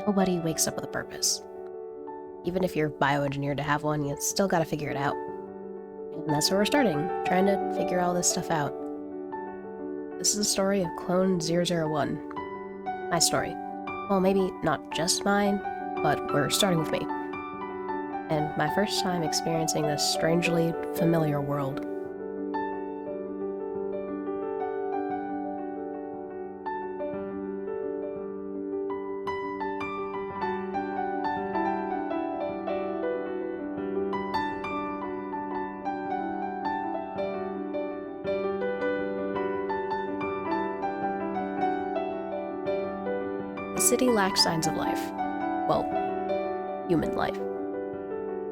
Nobody wakes up with a purpose. Even if you're bioengineered to have one, you still gotta figure it out. And that's where we're starting, trying to figure all this stuff out. This is the story of Clone 001. My story. Well, maybe not just mine, but we're starting with me. And my first time experiencing this strangely familiar world. The city lacked signs of life. Well, human life.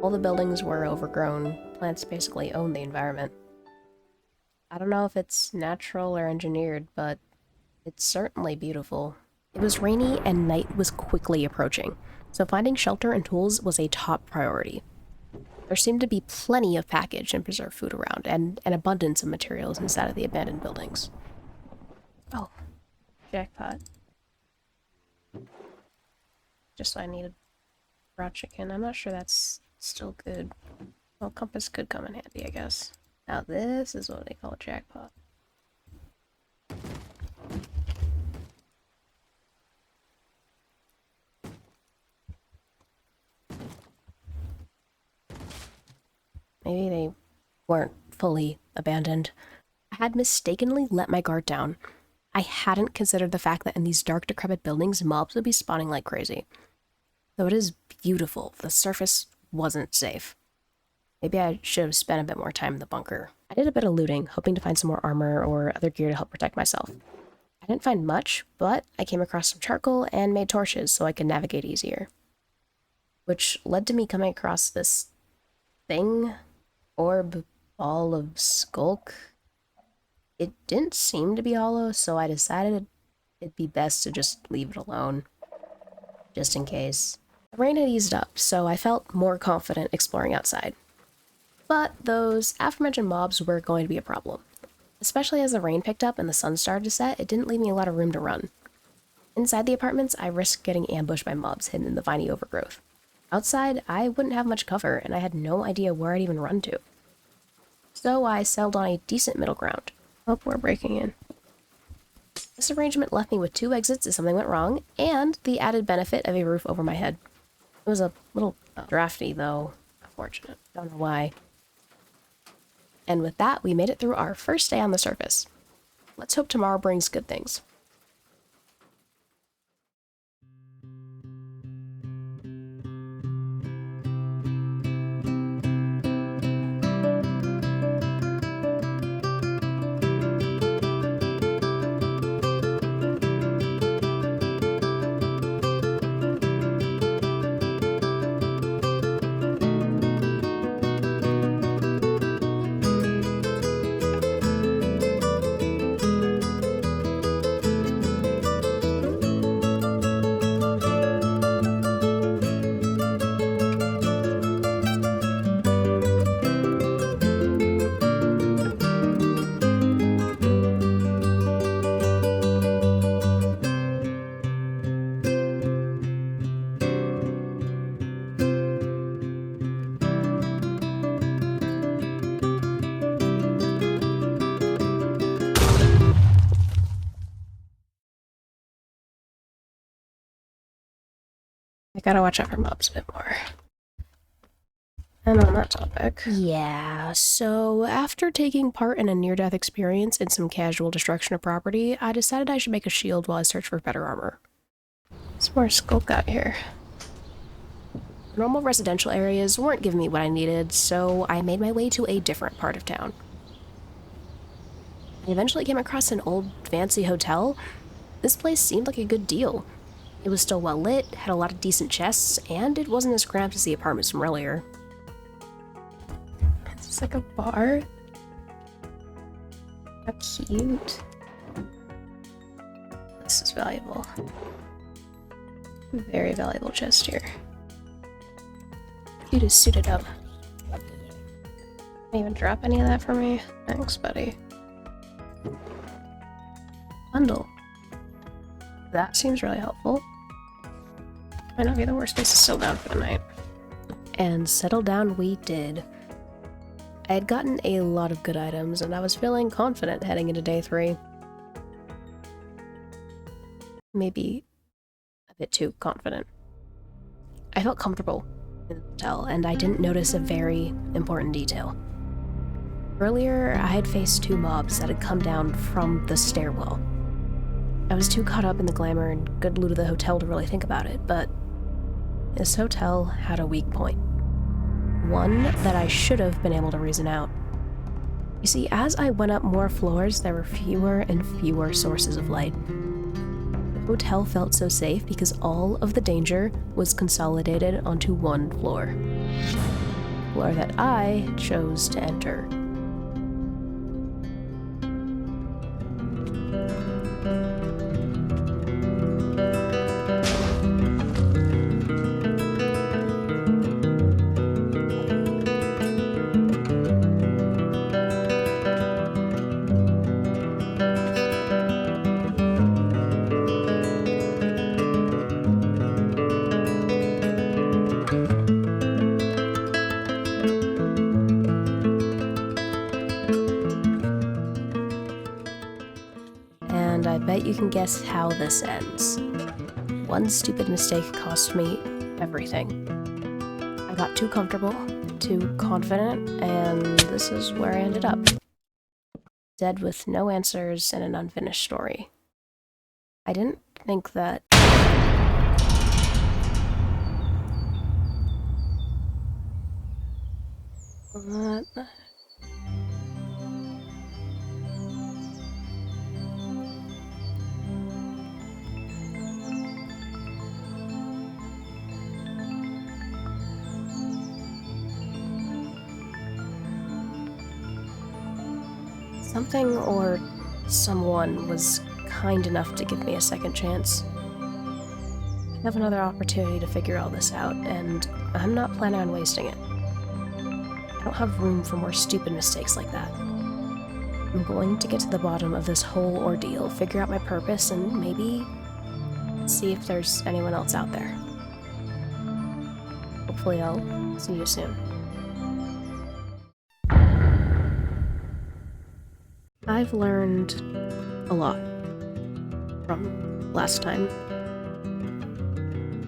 All the buildings were overgrown. Plants basically owned the environment. I don't know if it's natural or engineered, but it's certainly beautiful. It was rainy and night was quickly approaching, so finding shelter and tools was a top priority. There seemed to be plenty of packaged and preserved food around, and an abundance of materials inside of the abandoned buildings. Oh, jackpot. Just what I needed. Raw chicken. I'm not sure that's still good. Well, compass could come in handy, I guess. Now this is what they call a jackpot. Maybe they weren't fully abandoned. I had mistakenly let my guard down. I hadn't considered the fact that in these dark, decrepit buildings, mobs would be spawning like crazy. Though it is beautiful, the surface wasn't safe. Maybe I should have spent a bit more time in the bunker. I did a bit of looting, hoping to find some more armor or other gear to help protect myself. I didn't find much, but I came across some charcoal and made torches so I could navigate easier. Which led to me coming across this thing, orb, ball of skulk. It didn't seem to be hollow, so I decided it'd be best to just leave it alone, just in case. The rain had eased up, so I felt more confident exploring outside. But those aforementioned mobs were going to be a problem. Especially as the rain picked up and the sun started to set, it didn't leave me a lot of room to run. Inside the apartments, I risked getting ambushed by mobs hidden in the viney overgrowth. Outside, I wouldn't have much cover, and I had no idea where I'd even run to. So I settled on a decent middle ground. Oh, we're breaking in. This arrangement left me with 2 exits if something went wrong, and the added benefit of a roof over my head. It was a little drafty, though. Unfortunate. Don't know why. And with that, we made it through our first day on the surface. Let's hope tomorrow brings good things. I gotta watch out for mobs a bit more. And on that topic. Yeah, so after taking part in a near-death experience and some casual destruction of property, I decided I should make a shield while I search for better armor. Some more skulk out here. Normal residential areas weren't giving me what I needed, so I made my way to a different part of town. I eventually came across an old fancy hotel. This place seemed like a good deal. It was still well lit, had a lot of decent chests, and it wasn't as cramped as the apartments from earlier. Is this like a bar? How cute. This is valuable. Very valuable chest here. You just suited up. Can you even drop any of that for me? Thanks, buddy. Bundle. That seems really helpful. Might not be the worst place to settle down for the night. And settle down we did. I had gotten a lot of good items, and I was feeling confident heading into day 3. Maybe a bit too confident. I felt comfortable in the hotel, and I didn't notice a very important detail. Earlier, I had faced 2 mobs that had come down from the stairwell. I was too caught up in the glamour and good loot of the hotel to really think about it, but this hotel had a weak point. One that I should have been able to reason out. You see, as I went up more floors, there were fewer and fewer sources of light. The hotel felt so safe because all of the danger was consolidated onto one floor. The floor that I chose to enter. And I bet you can guess how this ends. One stupid mistake cost me everything. I got too comfortable, too confident, and this is where I ended up. Dead with no answers and an unfinished story. I didn't think that... What? Something or someone was kind enough to give me a second chance. I have another opportunity to figure all this out, and I'm not planning on wasting it. I don't have room for more stupid mistakes like that. I'm going to get to the bottom of this whole ordeal, figure out my purpose, and maybe see if there's anyone else out there. Hopefully I'll see you soon. I've learned a lot from last time.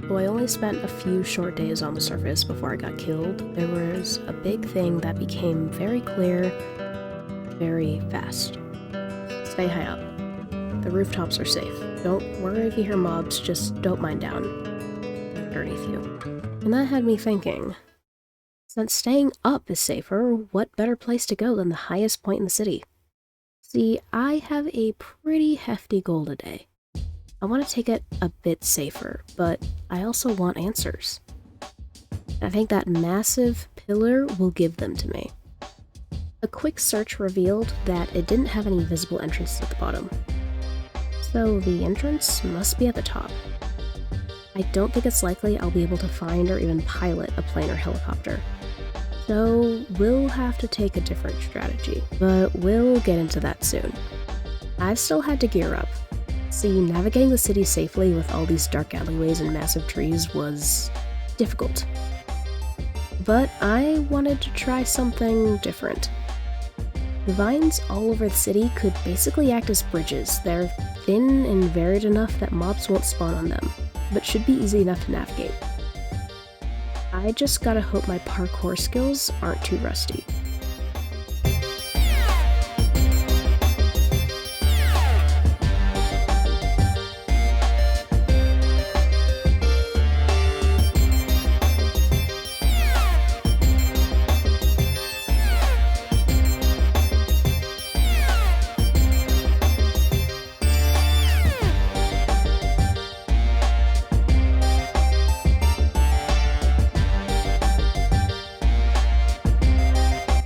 Though I only spent a few short days on the surface before I got killed, there was a big thing that became very clear very fast. Stay high up. The rooftops are safe. Don't worry if you hear mobs, just don't mind down underneath you. And that had me thinking, since staying up is safer, what better place to go than the highest point in the city? See, I have a pretty hefty goal today. I want to take it a bit safer, but I also want answers. I think that massive pillar will give them to me. A quick search revealed that it didn't have any visible entrances at the bottom. So the entrance must be at the top. I don't think it's likely I'll be able to find or even pilot a plane or helicopter. So we'll have to take a different strategy, but we'll get into that soon. I've still had to gear up. See, navigating the city safely with all these dark alleyways and massive trees was difficult. But I wanted to try something different. The vines all over the city could basically act as bridges. They're thin and varied enough that mobs won't spawn on them, but should be easy enough to navigate. I just gotta hope my parkour skills aren't too rusty.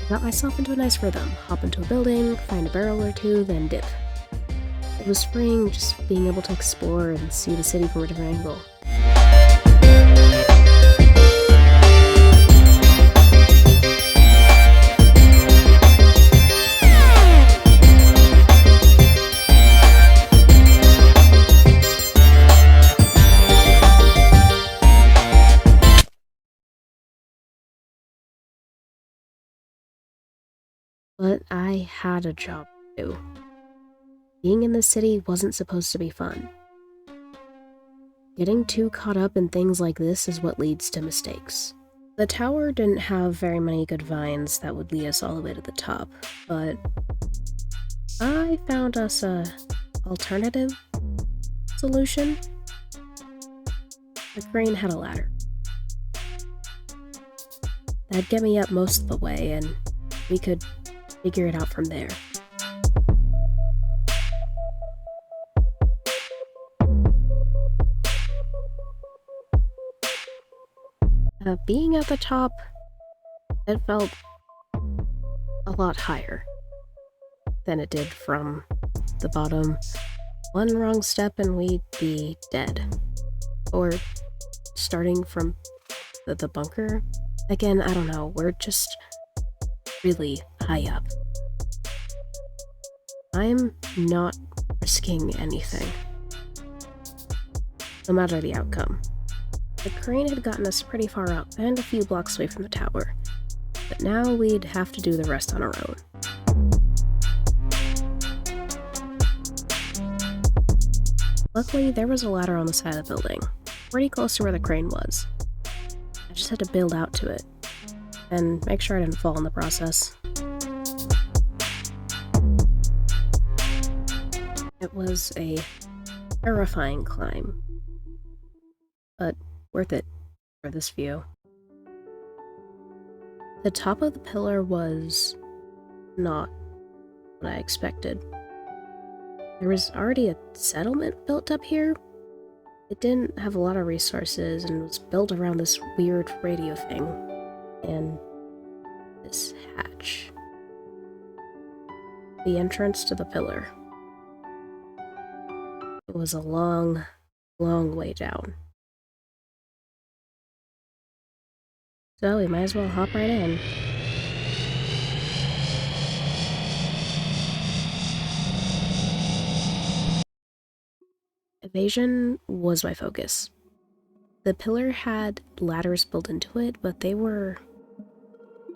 Got myself into a nice rhythm, hop into a building, find a barrel or two, then dip. It was freeing just being able to explore and see the city from a different angle. But I had a job to do. Being in the city wasn't supposed to be fun. Getting too caught up in things like this is what leads to mistakes. The tower didn't have very many good vines that would lead us all the way to the top, but I found us a alternative solution. The crane had a ladder. That'd get me up most of the way, and we could figure it out from there. Being at the top, it felt a lot higher than it did from the bottom. One wrong step and we'd be dead. Or starting from the bunker. Again, I don't know, we're just really high up. I'm not risking anything, no matter the outcome. The crane had gotten us pretty far up and a few blocks away from the tower, but now we'd have to do the rest on our own. Luckily, there was a ladder on the side of the building, pretty close to where the crane was. I just had to build out to it, and make sure I didn't fall in the process. It was a terrifying climb, but worth it for this view. The top of the pillar was not what I expected. There was already a settlement built up here. It didn't have a lot of resources and was built around this weird radio thing and this hatch. The entrance to the pillar. It was a long, long way down. So we might as well hop right in. Evasion was my focus. The pillar had ladders built into it, but they were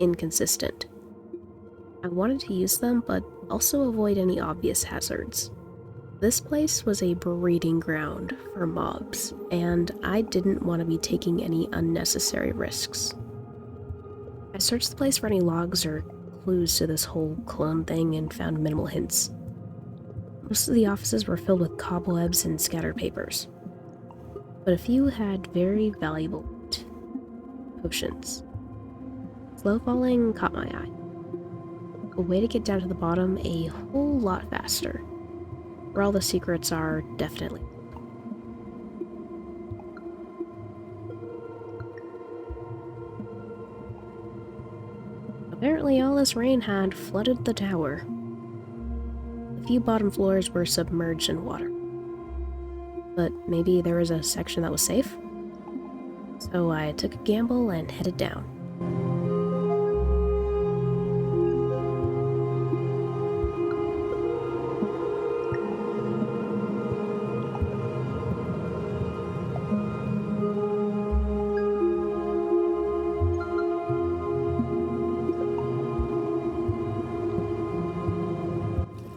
inconsistent. I wanted to use them, but also avoid any obvious hazards. This place was a breeding ground for mobs, and I didn't want to be taking any unnecessary risks. I searched the place for any logs or clues to this whole clone thing and found minimal hints. Most of the offices were filled with cobwebs and scattered papers, but a few had very valuable potions. Slow falling caught my eye. A way to get down to the bottom a whole lot faster. Where all the secrets are, definitely. Apparently all this rain had flooded the tower. A few bottom floors were submerged in water. But maybe there was a section that was safe? So I took a gamble and headed down.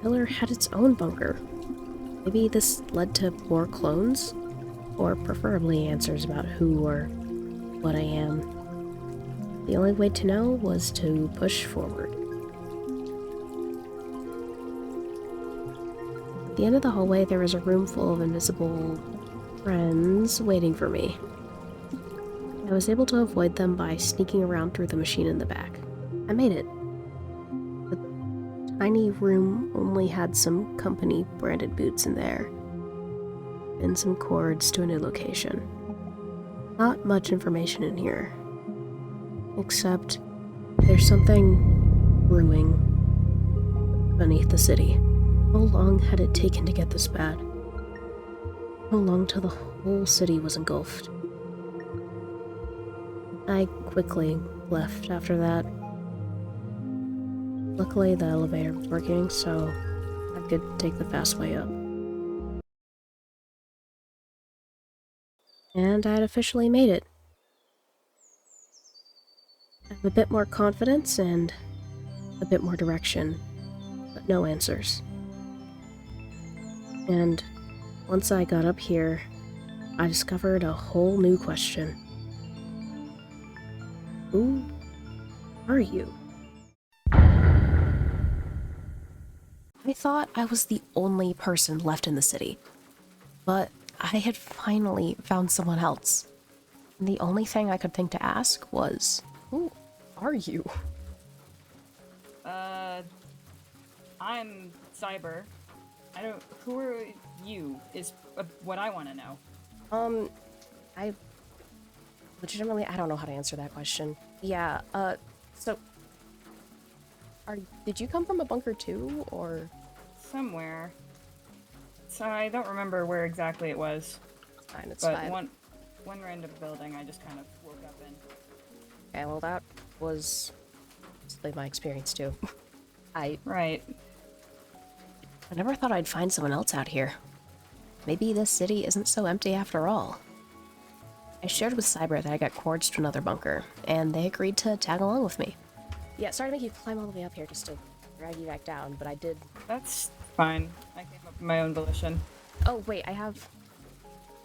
The pillar had its own bunker. Maybe this led to more clones? Or preferably answers about who or what I am. The only way to know was to push forward. At the end of the hallway, there was a room full of invisible friends waiting for me. I was able to avoid them by sneaking around through the machine in the back. I made it. The tiny room only had some company branded boots in there, and some cords to a new location. Not much information in here, except there's something brewing beneath the city. How long had it taken to get this bad? How long till the whole city was engulfed? I quickly left after that. Luckily, the elevator was working, so I could take the fast way up. And I'd officially made it. I have a bit more confidence, and a bit more direction, but no answers. And once I got up here, I discovered a whole new question. Who are you? I thought I was the only person left in the city, but I had finally found someone else. And the only thing I could think to ask was, who are you? I'm Cyber. Who are you, is what I want to know. I legitimately, I don't know how to answer that question. Yeah, so, did you come from a bunker too, or? Somewhere. So I don't remember where exactly it was. It's fine, it's but fine. one random building I just kind of woke up in. Okay, well that was basically my experience too. Right. I never thought I'd find someone else out here. Maybe this city isn't so empty after all. I shared with Cyber that I got cords to another bunker, and they agreed to tag along with me. Yeah, sorry to make you climb all the way up here just to drag you back down, but I did. That's fine. I came up with my own volition. Oh, wait, I have...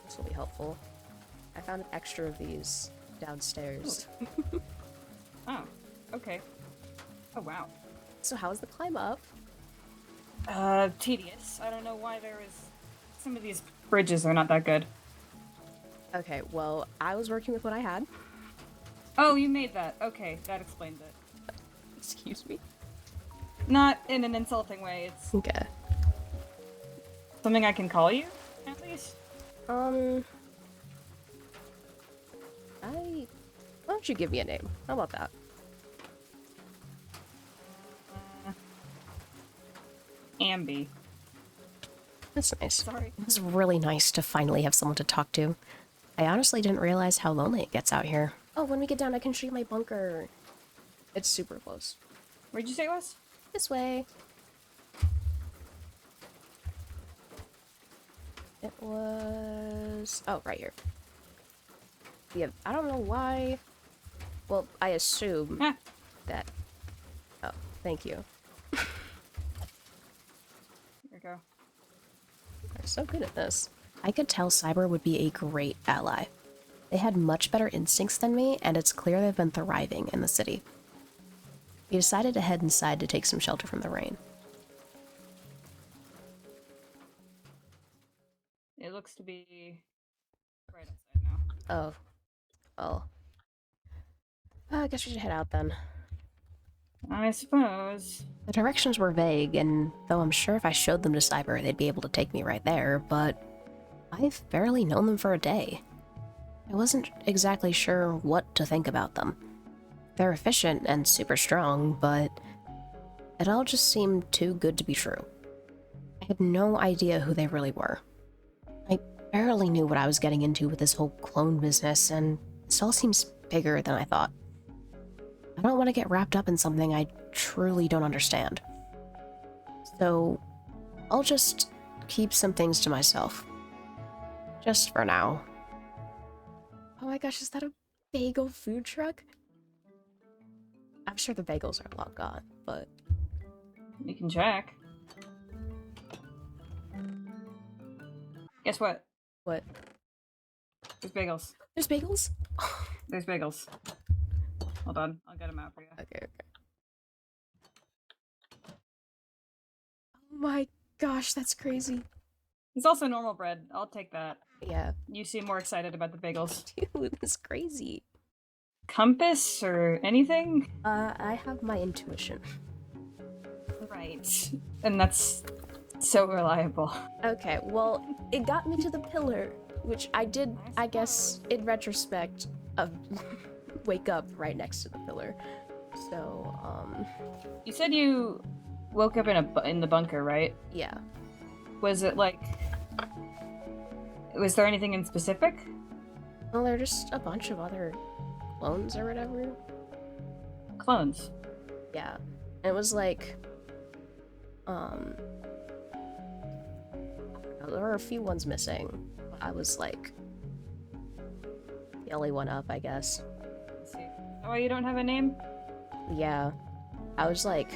This will be helpful. I found an extra of these downstairs. Oh, okay. Oh, wow. So how was the climb up? Tedious. I don't know why there is... Some of these bridges are not that good. Okay, well, I was working with what I had. Oh, you made that. Okay, that explains it. Excuse me? Not in an insulting way, it's Okay. something I can call you, at least? Why don't you give me a name? How about that? Ambi. That's nice. Sorry. It was really nice to finally have someone to talk to. I honestly didn't realize how lonely it gets out here. Oh, when we get down, I can show you my bunker. It's super close. Where'd you say it was? This way. It was... Oh, right here. Yeah, I don't know why... Well, I assume that... Oh, thank you. There you go. They're so good at this. I could tell Cyber would be a great ally. They had much better instincts than me, and it's clear they've been thriving in the city. We decided to head inside to take some shelter from the rain. It looks to be right outside now. Oh. Well. I guess we should head out then. I suppose. The directions were vague, and though I'm sure if I showed them to Cyber, they'd be able to take me right there, but I've barely known them for a day. I wasn't exactly sure what to think about them. They're efficient and super strong, but it all just seemed too good to be true. I had no idea who they really were. I barely knew what I was getting into with this whole clone business, and this all seems bigger than I thought. I don't want to get wrapped up in something I truly don't understand. So, I'll just keep some things to myself. Just for now. Oh my gosh, is that a bagel food truck? I'm sure the bagels are long gone, but... You can check. Guess what? What? There's bagels. There's bagels? There's bagels. Hold on, I'll get them out for you. Okay. Oh my gosh, that's crazy. It's also normal bread. I'll take that. Yeah. You seem more excited about the bagels. Dude, that's crazy. Compass or anything? I have my intuition. Right. And that's so reliable. Okay, well, it got me to the pillar, which I did, I guess, in retrospect, wake up right next to the pillar. So, You said you woke up in the bunker, right? yeah. Was it like... Was there anything in specific? Well, there are just a bunch of other clones or whatever. Clones. Yeah. And it was like, there were a few ones missing. I was like the only one up, I guess. Let's see. Oh, you don't have a name? Yeah. I was like,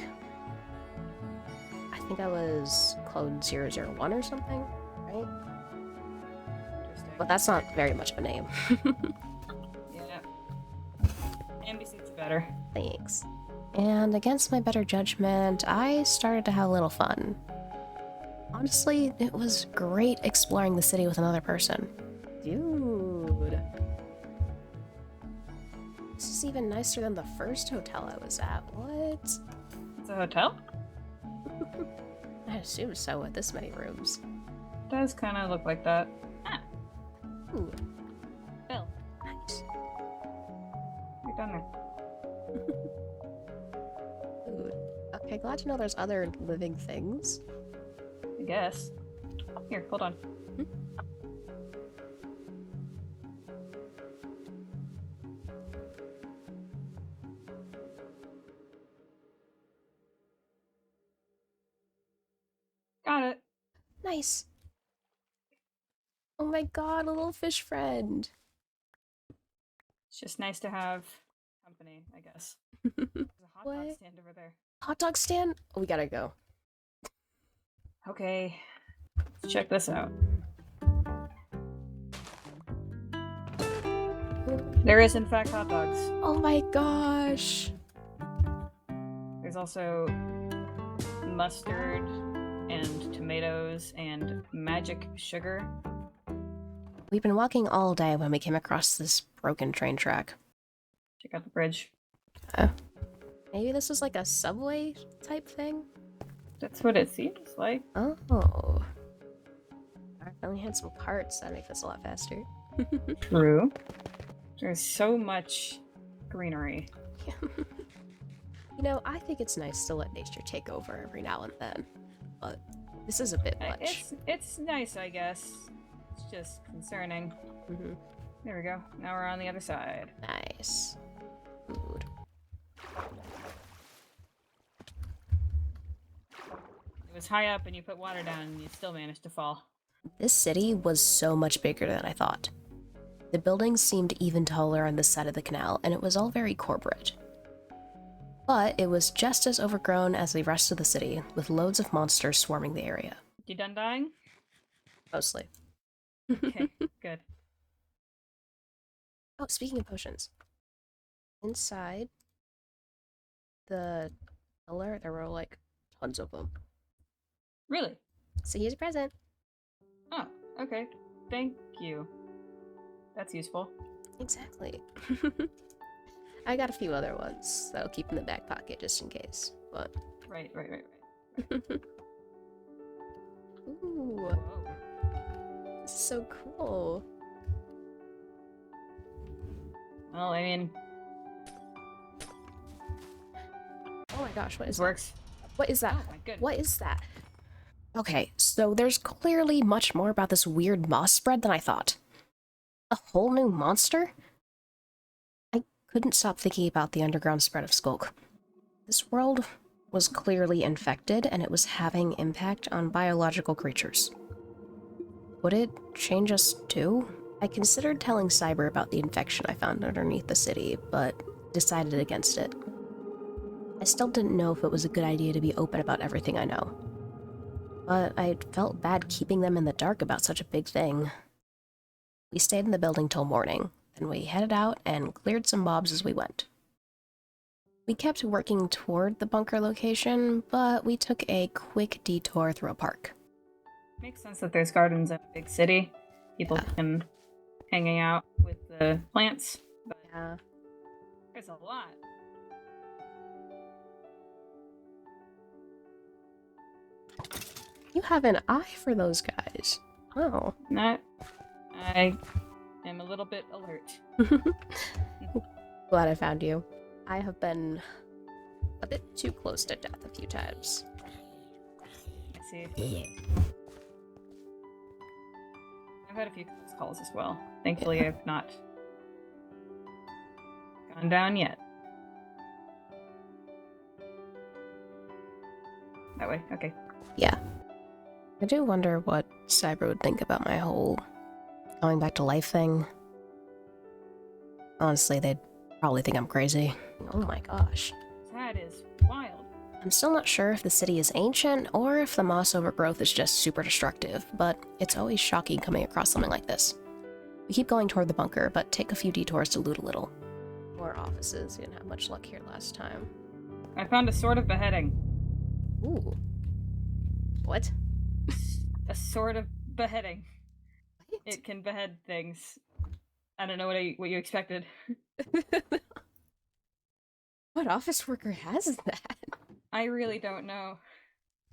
I think I was clone 001 or something, right? Interesting. But that's not very much of a name. Yeah. NBC is better. Thanks. And against my better judgment, I started to have a little fun. Honestly, it was great exploring the city with another person. Dude. This is even nicer than the first hotel I was at. What? It's a hotel? I assume so with this many rooms. Does kind of look like that. Ah, Ooh, Bill. nice. You're done there. Dude. Okay, glad to know there's other living things. I guess. Here, hold on. Hmm? Got it. Nice. Oh my god, a little fish friend. It's just nice to have company, I guess. There's a hot dog What? stand over there. Hot dog stand? Oh, we gotta go. Okay, let's check this out. There is, in fact, hot dogs. Oh my gosh. There's also mustard and tomatoes and magic sugar. We've been walking all day when we came across this broken train track. Check out the bridge. Maybe this is like a subway type thing? That's what it seems like. Oh. I only had some carts that make this a lot faster. True. There's so much greenery. You know, I think it's nice to let nature take over every now and then, but this is a bit much. It's nice, I guess. It's just concerning. Mhm. There we go. Now we're on the other side. Nice. Food. It was high up and you put water down and you still managed to fall. This city was so much bigger than I thought. The buildings seemed even taller on this side of the canal, and it was all very corporate. But it was just as overgrown as the rest of the city, with loads of monsters swarming the area. You done dying? Mostly. Okay, good. Oh, speaking of potions. Inside the cellar, there were like tons of them. Really? So here's a present. Oh, okay. Thank you. That's useful. Exactly. I got a few other ones that I'll keep in the back pocket just in case. But Right. ooh, Whoa. this is so cool. Well, I mean, Oh my gosh, what this is works. that? What is that? Oh my goodness. What is that? Okay, so there's clearly much more about this weird moss spread than I thought. A whole new monster? I couldn't stop thinking about the underground spread of Skulk. This world was clearly infected, and it was having impact on biological creatures. Would it change us too? I considered telling Cyber about the infection I found underneath the city, but decided against it. I still didn't know if it was a good idea to be open about everything I know. But I felt bad keeping them in the dark about such a big thing. We stayed in the building till morning, then we headed out and cleared some mobs as we went. We kept working toward the bunker location, but we took a quick detour through a park. Makes sense that there's gardens in a big city. People can hanging out with the plants. But Yeah. there's a lot. You have an eye for those guys. Oh. I am a little bit alert. Glad I found you. I have been a bit too close to death a few times. I see. I've had a few close calls as well. Thankfully, I've not gone down yet. That way, okay. Yeah. I do wonder what Cyber would think about my whole going back to life thing. Honestly, they'd probably think I'm crazy. Oh my gosh. That is wild. I'm still not sure if the city is ancient or if the moss overgrowth is just super destructive, but it's always shocking coming across something like this. We keep going toward the bunker, but take a few detours to loot a little. More offices. We didn't have much luck here last time. I found a sword of beheading. Ooh. What? A sword of beheading. What? It can behead things. I don't know what you expected. What office worker has that? I really don't know.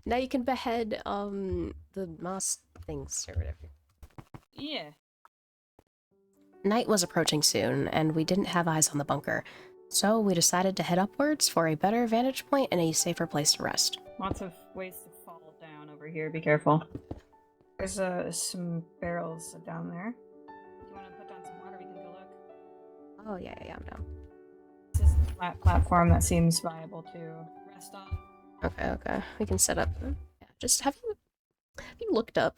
Now you can behead, the moss things or whatever. Yeah. Night was approaching soon, and we didn't have eyes on the bunker, so we decided to head upwards for a better vantage point and a safer place to rest. Lots of ways to fall down over here. Be careful. There's some barrels down there. If you want to put down some water, we can go look. Oh, yeah, I'm down. This is a flat platform that seems viable to rest on. Okay. We can set up. Yeah, just have you looked up?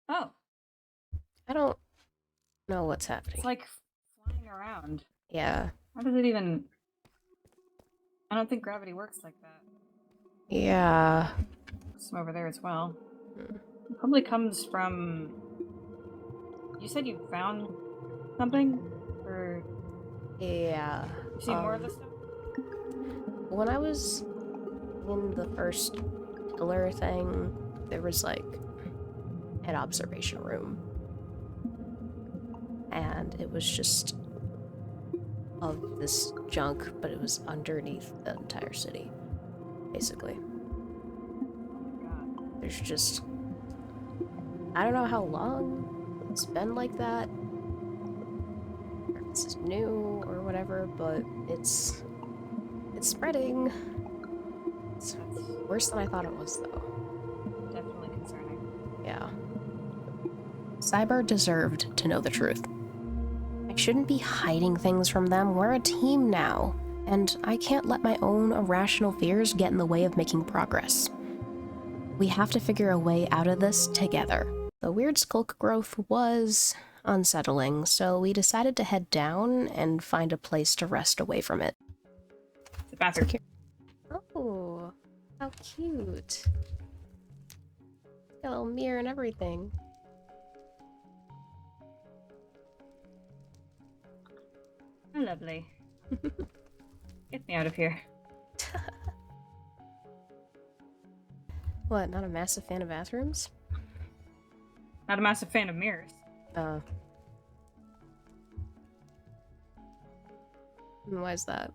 Oh, I don't know what's happening. it's like flying around. Yeah. How does it even... I don't think gravity works like that. Yeah. Some over there as well. It probably comes from... You said you found something? Or Yeah. you seen more of this stuff? When I was in the first pillar thing, there was like an observation room. And it was just of this junk, but it was underneath the entire city, basically. God. There's just... I don't know how long it's been like that, or if this is new or whatever, but it's spreading. It's worse than I thought it was, though. Definitely concerning. Yeah. Cyber deserved to know the truth. I shouldn't be hiding things from them. We're a team now, and I can't let my own irrational fears get in the way of making progress. We have to figure a way out of this together. The weird skulk growth was unsettling, so we decided to head down and find a place to rest away from it. The bathroom. Oh, how cute. Got a little mirror and everything. Lovely. Get me out of here. What, not a massive fan of bathrooms? Not a massive fan of mirrors. Why is that?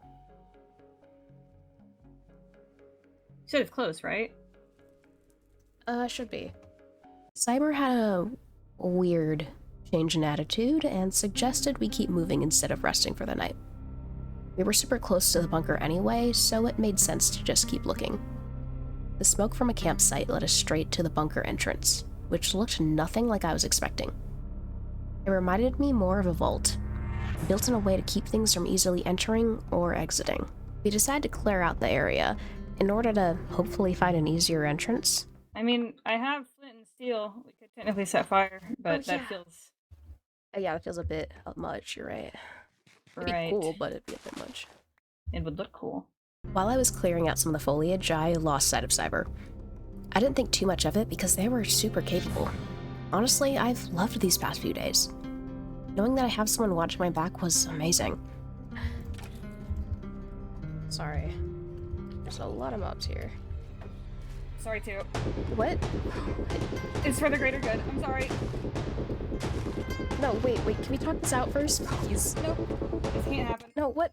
You said it's close, right? Should be. Cyber had a weird change in attitude and suggested we keep moving instead of resting for the night. We were super close to the bunker anyway, so it made sense to just keep looking. The smoke from a campsite led us straight to the bunker entrance, which looked nothing like I was expecting. It reminded me more of a vault, built in a way to keep things from easily entering or exiting. We decided to clear out the area in order to hopefully find an easier entrance. I mean, I have flint and steel. We could technically set fire, but yeah. that feels... Yeah, it feels a bit much, you're right. It'd be right. cool, but it'd be a bit much. It would look cool. While I was clearing out some of the foliage, I lost sight of Cyber. I didn't think too much of it because they were super capable. Honestly, I've loved these past few days. Knowing that I have someone watching my back was amazing. Sorry. There's a lot of mobs here. Sorry, too. What? It's for the greater good. I'm sorry. No, wait, can we talk this out first, please? Nope. This can't happen. No, what?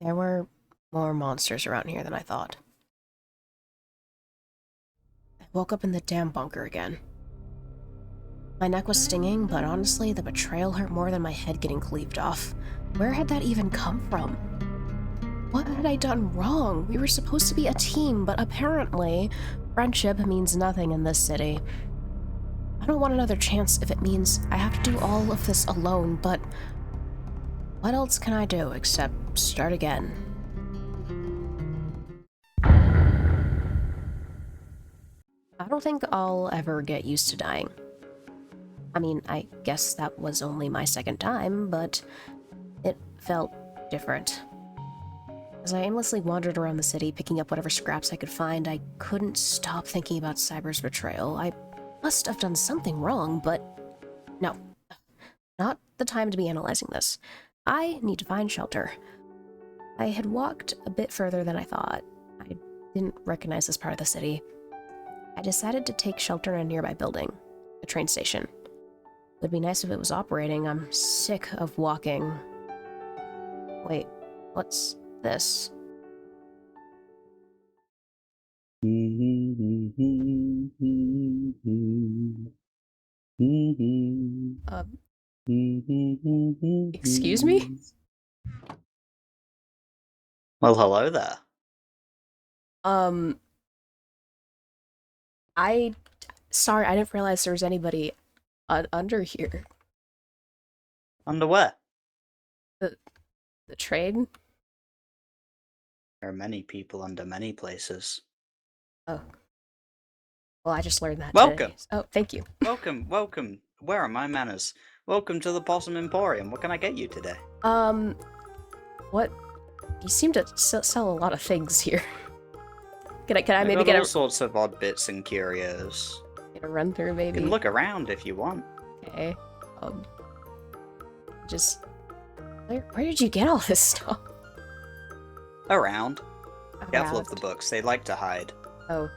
There were more monsters around here than I thought. I woke up in the damn bunker again. My neck was stinging, but honestly, the betrayal hurt more than my head getting cleaved off. Where had that even come from? What had I done wrong? We were supposed to be a team, but apparently, friendship means nothing in this city. I don't want another chance if it means I have to do all of this alone, but what else can I do except start again? I don't think I'll ever get used to dying. I mean, I guess that was only my second time, but it felt different. As I aimlessly wandered around the city, picking up whatever scraps I could find, I couldn't stop thinking about Cyber's betrayal. I must have done something wrong, but no. Not the time to be analyzing this. I need to find shelter. I had walked a bit further than I thought. I didn't recognize this part of the city. I decided to take shelter in a nearby building, a train station. It would be nice if it was operating. I'm sick of walking. Wait, what's this? Uh, excuse me? Well, hello there. Um, sorry, I didn't realize there was anybody under here. Underwear. The train? There are many people under many places. Oh. Well, I just learned that Welcome. today. Oh, thank you. Welcome, welcome. Where are my manners? Welcome to the Possum Emporium. What can I get you today? What? You seem to sell a lot of things here. Can I I've maybe got get all sorts of odd bits and curios. a run through, maybe? You can look around if you want. Okay. Just where did you get all this stuff? Around. Careful of Around. the books. They like to hide. Oh,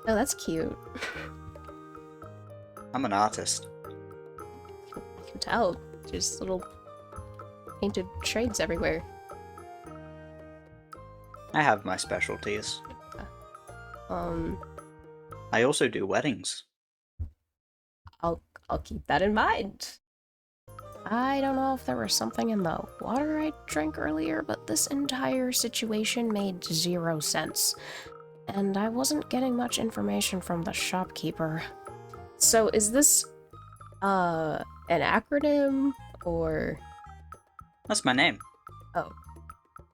that's cute. I'm an artist. I can tell. Just little painted trains everywhere. I have my specialties. I also do weddings. I'll keep that in mind. I don't know if there was something in the water I drank earlier, but this entire situation made 0 sense. And I wasn't getting much information from the shopkeeper. So is this, an acronym, or... That's my name. Oh.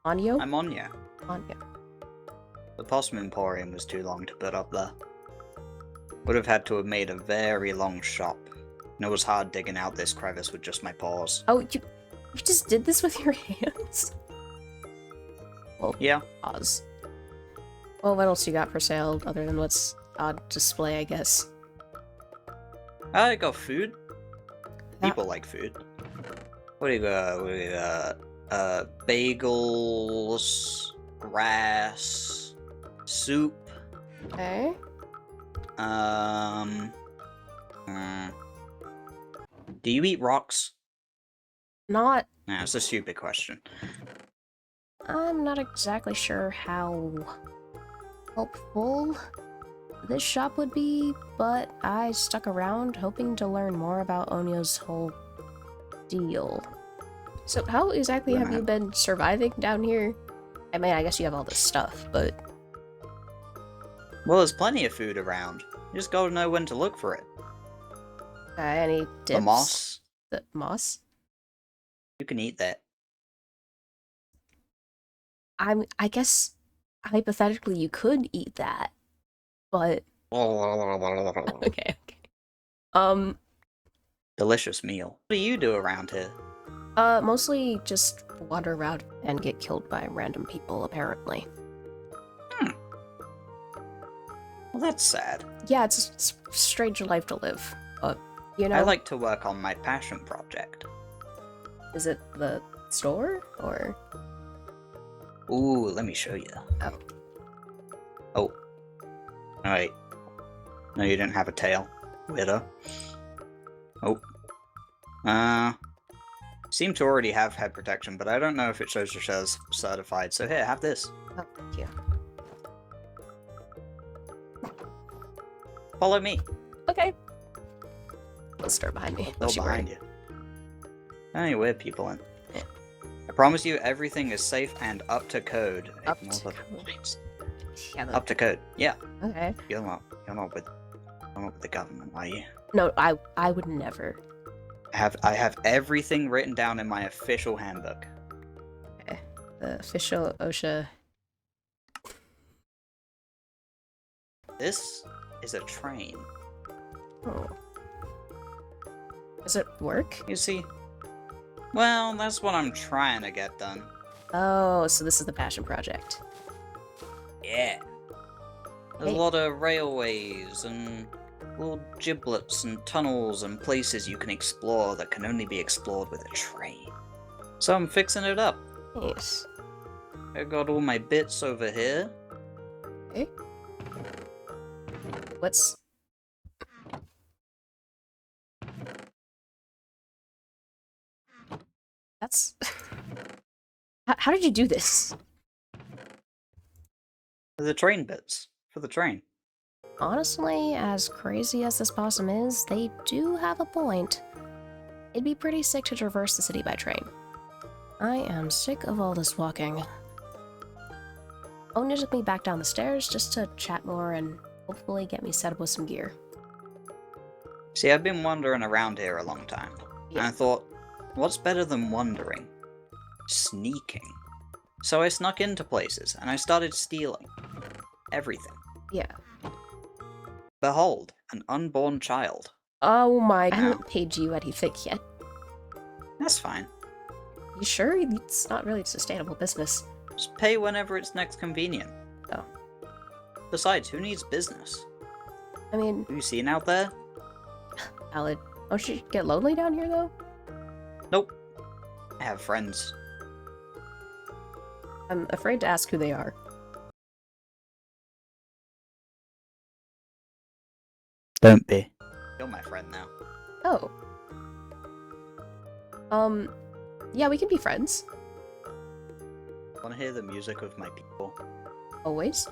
Anyo? I'm Anya. Anyo. The Possum Emporium was too long to put up there. Would have had to have made a very long shop. And it was hard digging out this crevice with just my paws. Oh, you just did this with your hands? Well, Yeah. pause. Well, what else you got for sale other than what's on display, I guess? I got food. Yeah. People like food. What do you got? What do you got? Bagels, grass, soup. Okay. Do you eat rocks? Not... Nah, it's a stupid question. I'm not exactly sure how helpful this shop would be, but I stuck around hoping to learn more about Onyo's whole deal. So how exactly have you been surviving down here? I mean, I guess you have all this stuff, but... Well, there's plenty of food around. You just gotta know when to look for it. any tips? The moss. The moss? You can eat that. I guess, hypothetically, you could eat that, but... Okay. Delicious meal. What do you do around here? Mostly just wander around and get killed by random people, apparently. Well, that's sad. Yeah, it's a strange life to live, but, you know... I like to work on my passion project. Is it the store, or...? Ooh, let me show you. Oh. Oh. Alright. No, you didn't have a tail. Widow. Oh. Seem to already have head protection, but I don't know if it shows your shares certified, so here, have this. Oh, thank you. Follow me. Okay. Let's start behind me. They're What's she behind wearing? you. Any weird people in. I promise you, everything is safe and up to code. Up Ignore to the code. lights. Yeah, Up to code. Yeah. Okay. You're not with the government, are you? No, I would never. I have everything written down in my official handbook. Okay. The official OSHA. This is a train. Oh. Does it work? You see, Well, that's what I'm trying to get done. Oh, so this is the passion project. Yeah. There's Hey. a lot of railways and little giblets and tunnels and places you can explore that can only be explored with a train. So I'm fixing it up. Nice. I got all my bits over here. Okay. What's... That's... How did you do this? The train bits. For the train. Honestly, as crazy as this possum is, they do have a point. It'd be pretty sick to traverse the city by train. I am sick of all this walking. Onya took me back down the stairs just to chat more and hopefully get me set up with some gear. See, I've been wandering around here a long time. And I thought, what's better than wandering? Sneaking. So I snuck into places, and I started stealing. Everything. Yeah. Behold, an unborn child. Oh my... I Now. haven't paid you anything yet. That's fine. You sure? It's not really a sustainable business. Just pay whenever it's next convenient. Oh. Besides, who needs business? I mean, Have you seen out there? Alid, don't you get lonely down here, though? Nope. I have friends. I'm afraid to ask who they are. Don't be. You're my friend now. Oh. Yeah, we can be friends. Wanna hear the music of my people? Always.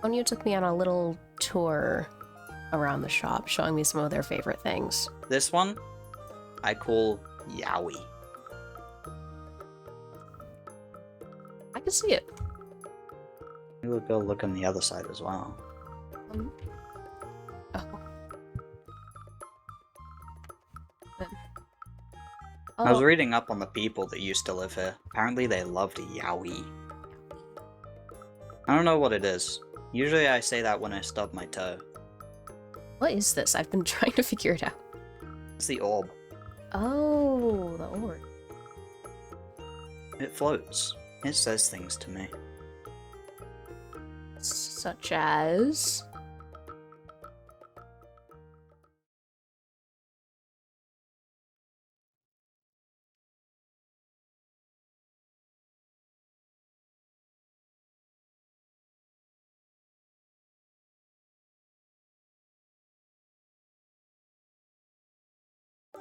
Onya took me on a little tour around the shop, showing me some of their favorite things. This one, I call Yowie. I can see it. We'll go look on the other side as well. Oh. I was Oh, reading up on the people that used to live here. Apparently they loved Yowie. I don't know what it is. Usually I say that when I stub my toe. what is this? I've been trying to figure it out. It's the orb. Oh, the orb. It floats. It says things to me. Such as...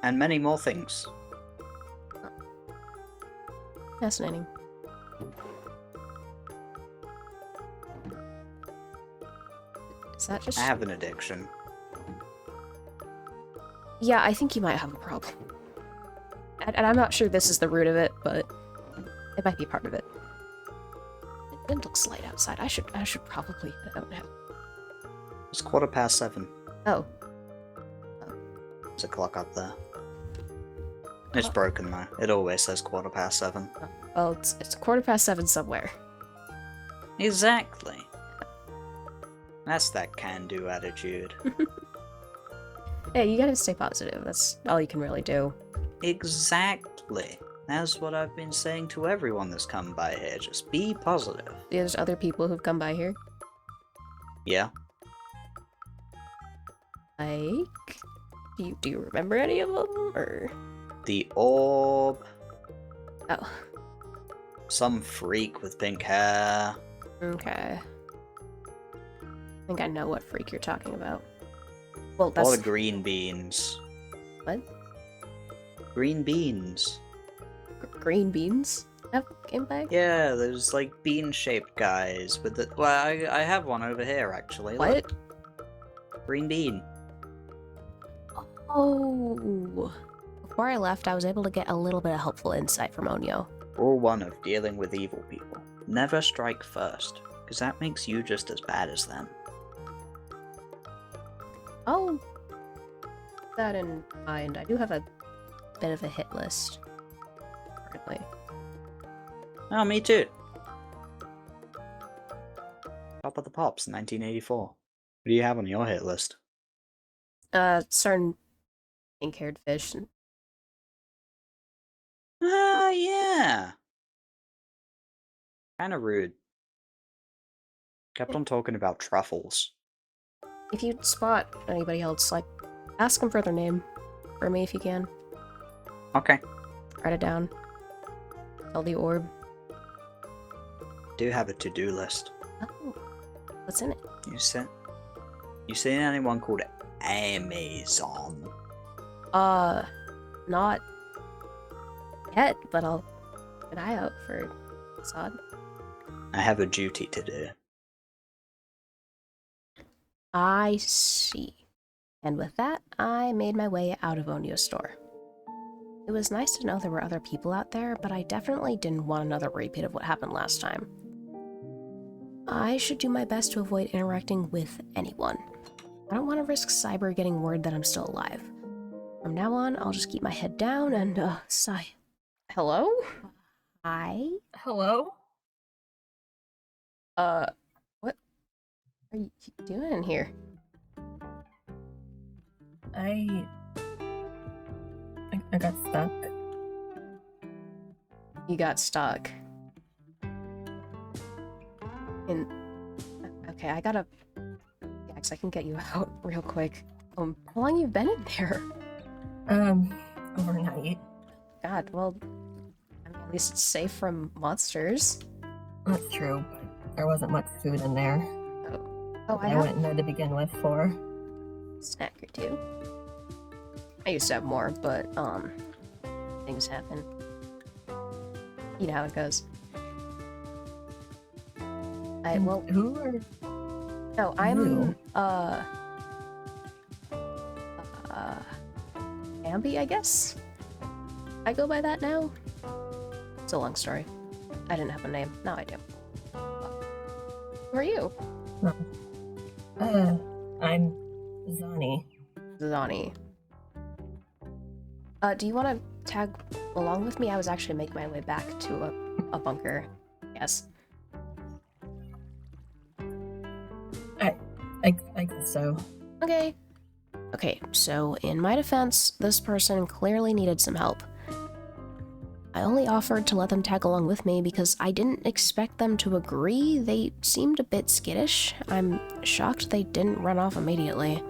And many more things. Fascinating. Is that just... I have an addiction. Yeah, I think you might have a problem. And I'm not sure this is the root of it, but it might be part of it. It looks light outside. I should probably... I don't know. It's 7:15. Oh. There's a clock up there. It's broken though. It always says 7:15. Well, it's 7:15 somewhere. Exactly. That's that can-do attitude. Hey, you gotta stay positive. That's all you can really do. Exactly. That's what I've been saying to everyone that's come by here. Just be positive. There's other people who've come by here. Yeah. Like... Do you remember any of them, or...? The orb. Oh. Some freak with pink hair. Okay. I think I know what freak you're talking about. Well, A that's... lot of green beans. What? Green beans. Green beans? Have gameplay? Yeah, there's like bean-shaped guys with the. Well, I have one over here actually. What? Look. Green bean. Oh. Before I left, I was able to get a little bit of helpful insight from Onyo. Rule 1 of dealing with evil people: never strike first, because that makes you just as bad as them. Oh. Keep that in mind. I do have a bit of a hit list. Currently. Oh, me too. Top of the Pops, 1984. What do you have on your hit list? Certain pink-haired fish. Ah, yeah. Kind of rude. Kept on talking about truffles. If you spot anybody else, like, ask them for their name for me if you can. Okay. Write it down. Tell the orb. Do have a to-do list. Oh, what's in it? You seen anyone called Amazon? Not yet, but I'll keep an eye out for Sod. I have a duty to do. I see. And with that, I made my way out of Onio's store. It was nice to know there were other people out there, but I definitely didn't want another repeat of what happened last time. I should do my best to avoid interacting with anyone. I don't want to risk Cyber getting word that I'm still alive. From now on, I'll just keep my head down and, sigh. Hello? Hi? Hello? What are you doing in here? I got stuck. You got stuck. Okay, I gotta... Yeah, 'cause I can get you out real quick. How long you been in there? Overnight. God, well... I mean, at least it's safe from monsters. That's true. There wasn't much food in there. Oh, I went in there to begin with for. a snack or two. I used to have more, but, things happen. You know how it goes. Well... Who are... No, I'm, You? Ambi, I guess? I go by that now? It's a long story. I didn't have a name. Now I do. Who are you? I'm Zani. Zani. Do you want to tag along with me? I was actually making my way back to a bunker. Yes. I guess so. Okay. Okay, so in my defense, this person clearly needed some help. I only offered to let them tag along with me because I didn't expect them to agree. They seemed a bit skittish. I'm shocked they didn't run off immediately.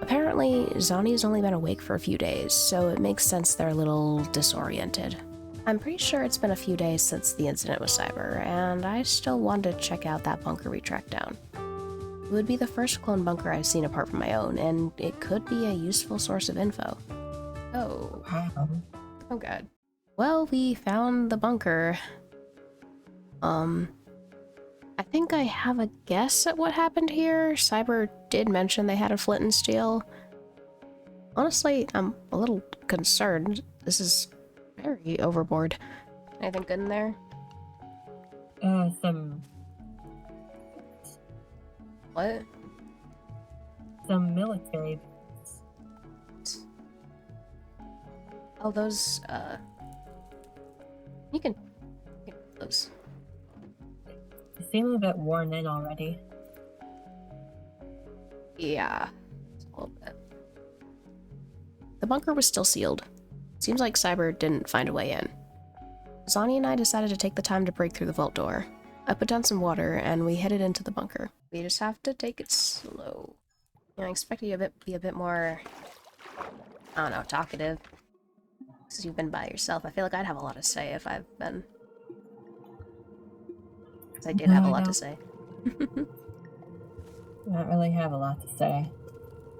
Apparently, Zani's only been awake for a few days, so it makes sense they're a little disoriented. I'm pretty sure it's been a few days since the incident with Cyber, and I still wanted to check out that bunker we tracked down. It would be the first clone bunker I've seen apart from my own, and it could be a useful source of info. Oh. Wow. Oh god. Well, we found the bunker. I think I have a guess at what happened here. Cyber did mention they had a flint and steel. Honestly, I'm a little concerned. This is very overboard. Anything good in there? What? Some military. Oh, those, You can get those. They seem a bit worn in already. Yeah. A little bit. The bunker was still sealed. Seems like Cyber didn't find a way in. Zani and I decided to take the time to break through the vault door. I put down some water, and we headed into the bunker. We just have to take it slow. You know, I expected you to be a bit more, I don't know, talkative. Because you've been by yourself. I feel like I'd have a lot to say if I've been... Because I did have a lot to say. I don't really have a lot to say.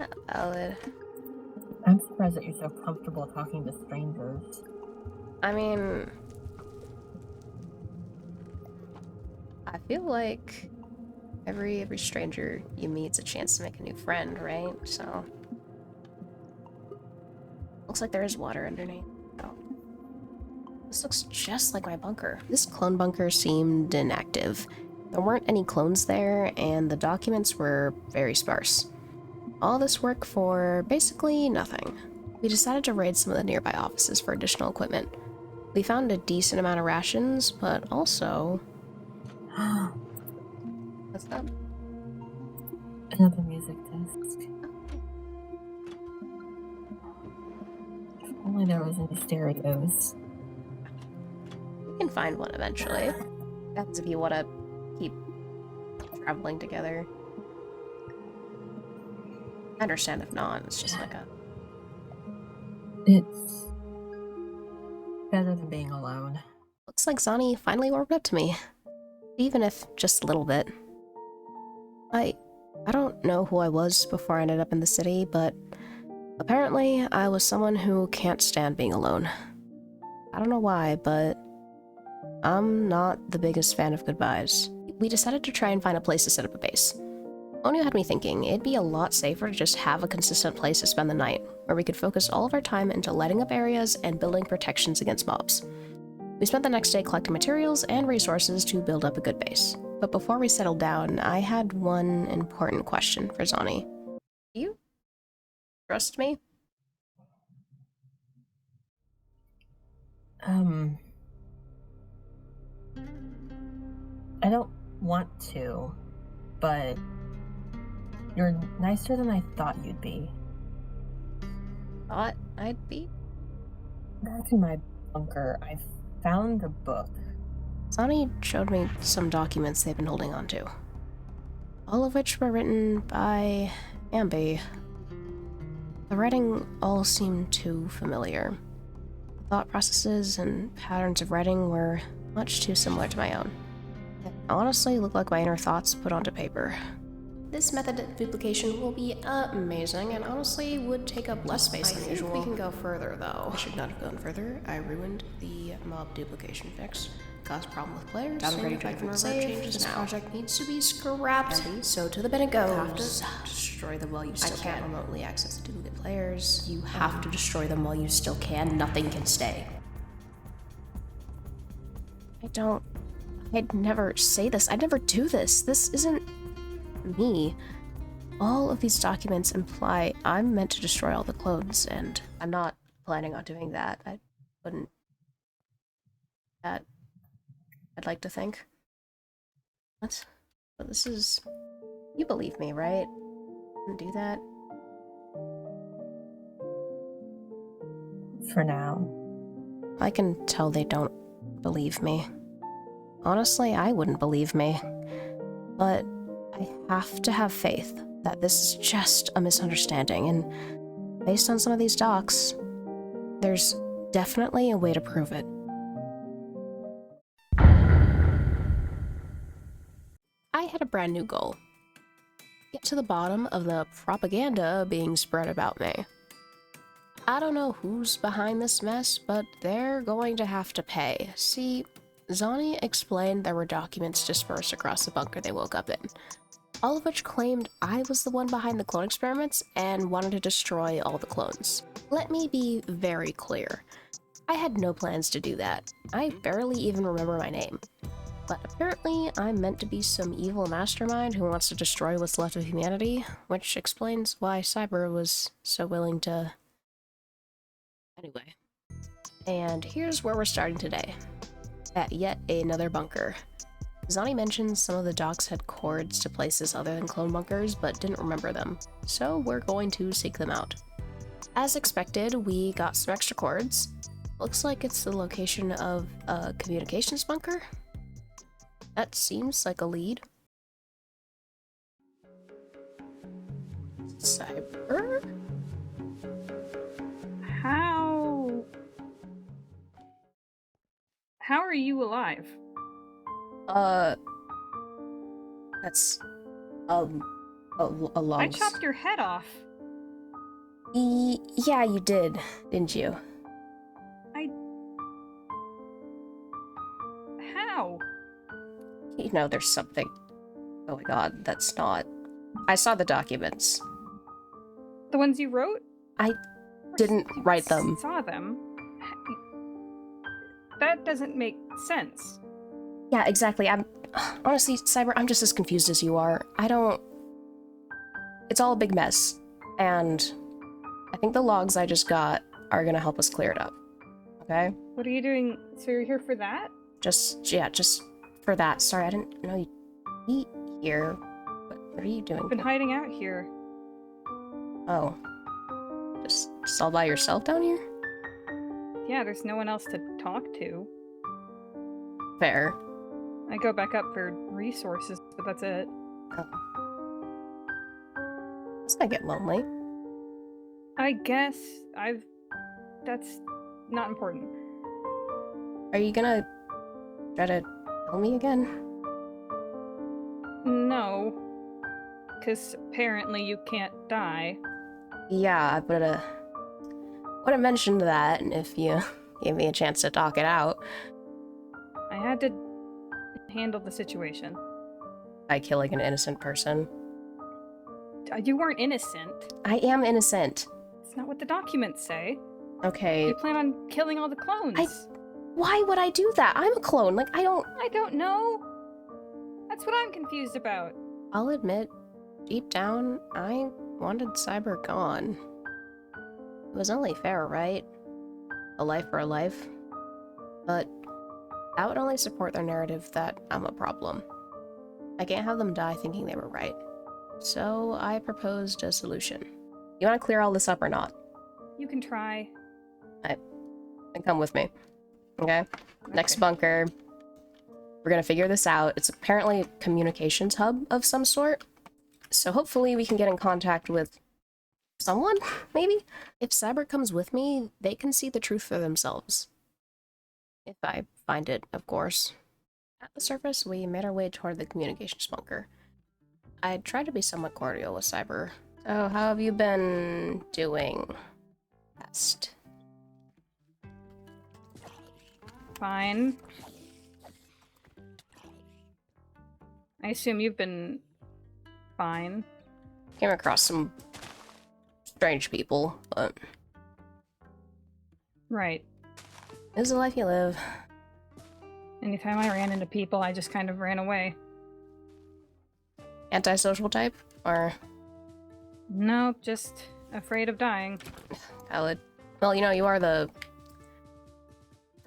Not valid. I'm surprised that you're so comfortable talking to strangers. I mean... I feel like every stranger you meet's a chance to make a new friend, right? So... Looks like there is water underneath. Oh. This looks just like my bunker. This clone bunker seemed inactive. There weren't any clones there, and the documents were very sparse. All this work for basically nothing. We decided to raid some of the nearby offices for additional equipment. We found a decent amount of rations, but also... What's up? Another music disc. If only there was any stereos. We can find one eventually. That's if you want to keep traveling together. I understand if not, it's just like a... It's better than being alone. Looks like Zani finally warmed up to me. Even if just a little bit. I don't know who I was before I ended up in the city, but apparently I was someone who can't stand being alone. I don't know why, but I'm not the biggest fan of goodbyes. We decided to try and find a place to set up a base. Onu had me thinking it'd be a lot safer to just have a consistent place to spend the night, where we could focus all of our time into lighting up areas and building protections against mobs. We spent the next day collecting materials and resources to build up a good base. But before we settled down, I had one important question for Zani. Do you trust me? I don't want to, but you're nicer than I thought you'd be. Thought I'd be? Back in my bunker, I found a book. Zani showed me some documents they've been holding on to. All of which were written by Ambi. The writing all seemed too familiar. The thought processes and patterns of writing were much too similar to my own. It honestly looked like my inner thoughts put onto paper. This method of duplication will be amazing and honestly would take up less space than usual. We can go further though. I should not have gone further. I ruined the mob duplication fix. Caused problem with players. Downgrading to different save. This project needs to be scrapped. So to the bin it goes. You have to destroy them while you still can. I can't remotely access the duplicate players. You have to destroy them while you still can. Nothing can stay. I'd never say this. I'd never do this. This isn't me. All of these documents imply I'm meant to destroy all the clones, and I'm not planning on doing that. I wouldn't. That I'd like to think. What? But this is... You believe me, right? Wouldn't do that. For now. I can tell they don't believe me. Honestly, I wouldn't believe me. But I have to have faith that this is just a misunderstanding, and based on some of these docs, there's definitely a way to prove it. I had a brand new goal. Get to the bottom of the propaganda being spread about me. I don't know who's behind this mess, but they're going to have to pay. See, Zani explained there were documents dispersed across the bunker they woke up in, all of which claimed I was the one behind the clone experiments and wanted to destroy all the clones. Let me be very clear. I had no plans to do that. I barely even remember my name. But apparently, I'm meant to be some evil mastermind who wants to destroy what's left of humanity, which explains why Cyber was so willing to... Anyway. And here's where we're starting today. At yet another bunker. Zani mentioned some of the docks had cords to places other than clone bunkers, but didn't remember them. So we're going to seek them out. As expected, we got some extra cords. Looks like it's the location of a communications bunker? That seems like a lead. Cyber? How are you alive? That's a long... I chopped your head off. Yeah, you did, didn't you? How? You know, there's something going on that's not... I saw the documents. The ones you wrote? I didn't write them. Saw them? That doesn't make sense. Yeah, exactly. Honestly, Cyber, I'm just as confused as you are. It's all a big mess. And I think the logs I just got are gonna help us clear it up. Okay? What are you doing? So you're here for that? Just for that. Sorry, I didn't know here. What are you doing? I've been hiding out here. Oh. Just all by yourself down here? Yeah, there's no one else to talk to. Fair. I go back up for resources, but that's it. It's gonna get lonely. I guess that's not important. Are you gonna try to kill me again? No. Because apparently you can't die. Yeah, but would have mentioned that if you gave me a chance to talk it out. I had to handle the situation. By killing an innocent person. You weren't innocent. I am innocent. That's not what the documents say. Okay. You plan on killing all the clones. Why would I do that? I'm a clone. Like, I don't know. That's what I'm confused about. I'll admit, deep down, I wanted Cyber gone. It was only fair, right? A life for a life. But that would only support their narrative that I'm a problem. I can't have them die thinking they were right. So I proposed a solution. You want to clear all this up or not? You can try. Then come with me. Okay? Next bunker. We're gonna figure this out. It's apparently a communications hub of some sort. So hopefully we can get in contact with someone, maybe? If Cyber comes with me, they can see the truth for themselves. If I find it, of course. At the surface, we made our way toward the communications bunker. I tried to be somewhat cordial with Cyber. So how have you been doing? Best. Fine. I assume you've been fine. Came across some strange people, but Right. this is the life you live. Anytime I ran into people, I just kind of ran away. Antisocial type? Or Nope, just afraid of dying. valid? Well, you know, you are the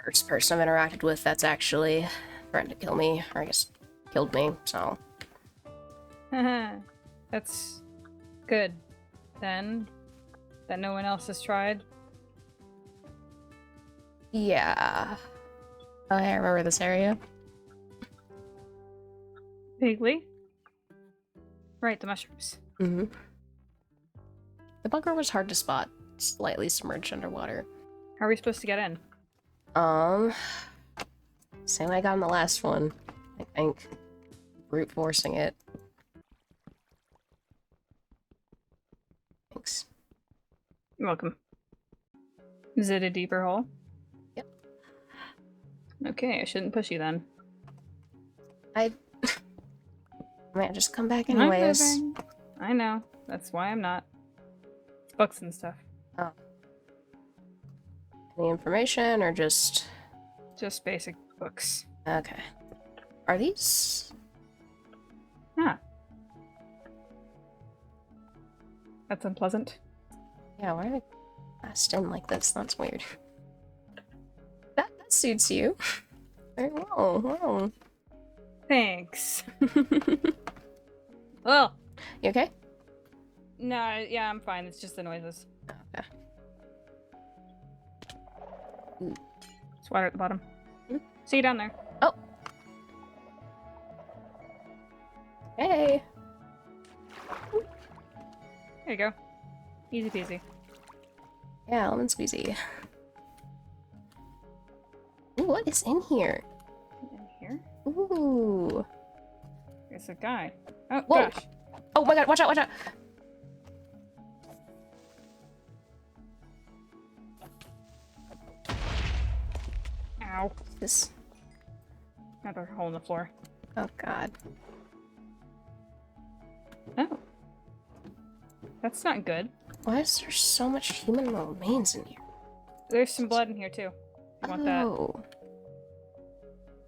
first person I've interacted with that's actually threatened to kill me, or I guess killed me, so. That's good. Then, that no one else has tried. Yeah. Oh, I remember this area. Vaguely. Right, the mushrooms. Mm-hmm. The bunker was hard to spot, slightly submerged underwater. How are we supposed to get in? Same I got in the last one, I think. Brute forcing it. Thanks. You're welcome. Is it a deeper hole? Yep. Okay, I shouldn't push you then. I might just come back I'm anyways. moving. I know. That's why I'm not. It's books and stuff. Oh. Any information or just... Just basic books. Okay. Are these... Ah. That's unpleasant. Yeah, why are they cast in like this? That's weird. That suits you. Very well. Wow. Thanks. Well, You okay? no, yeah, I'm fine. It's just the noises. Okay. It's water at the bottom. Hmm? See you down there. Oh. Hey. There you go. Easy peasy. Yeah, lemon squeezy. Ooh, what is in here? In here? Ooh. There's a guy. Oh, Whoa. gosh. Oh my god, watch out, watch out! Ow. This... Another hole in the floor. Oh god. Oh. That's not good. Why is there so much human remains in here? There's some blood in here, too. You want that? Oh.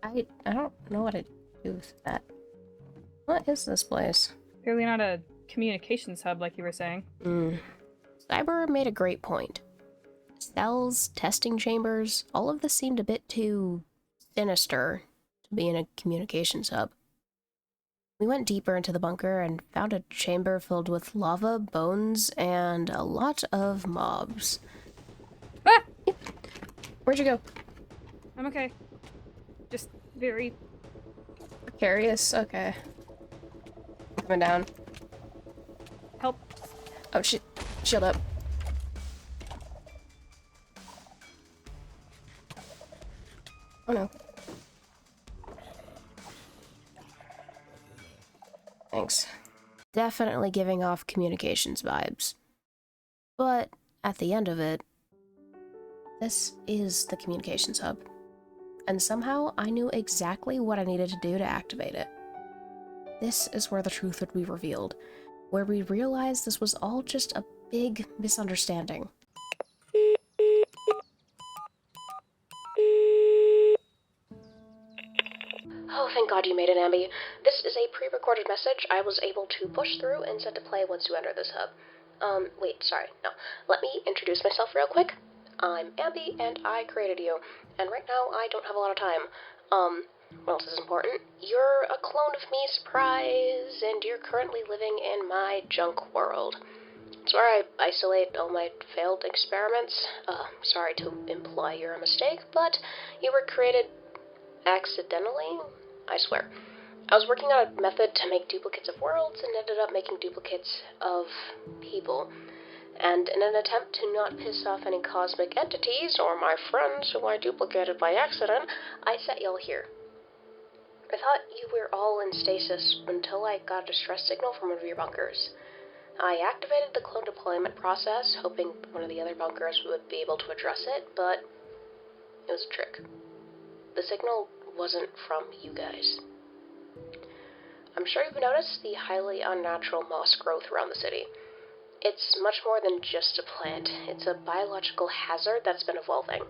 I don't know what to do with that. What is this place? Clearly not a communications hub like you were saying. Cyber made a great point. Cells, testing chambers, all of this seemed a bit too sinister to be in a communications hub. We went deeper into the bunker and found a chamber filled with lava, bones, and a lot of mobs. Ah! Where'd you go? I'm okay. Just very... Precarious? Okay. Coming down. Help. Oh, shit. Shield up. Oh no. Thanks. Definitely giving off communications vibes. But at the end of it, this is the communications hub. And somehow I knew exactly what I needed to do to activate it. This is where the truth would be revealed, where we realized this was all just a big misunderstanding. Oh, thank God you made it, Ambi. This is a pre-recorded message I was able to push through and set to play once you enter this hub. Wait, sorry, no. Let me introduce myself real quick. I'm Ambi, and I created you. And right now, I don't have a lot of time. What else is important? You're a clone of me, surprise, and you're currently living in my junk world. It's where I isolate all my failed experiments. Sorry to imply you're a mistake, but you were created accidentally? I swear. I was working on a method to make duplicates of worlds and ended up making duplicates of people. And in an attempt to not piss off any cosmic entities or my friends who I duplicated by accident, I set y'all here. I thought you were all in stasis until I got a distress signal from one of your bunkers. I activated the clone deployment process, hoping one of the other bunkers would be able to address it, but it was a trick. The signal wasn't from you guys. I'm sure you've noticed the highly unnatural moss growth around the city. It's much more than just a plant. It's a biological hazard that's been evolving.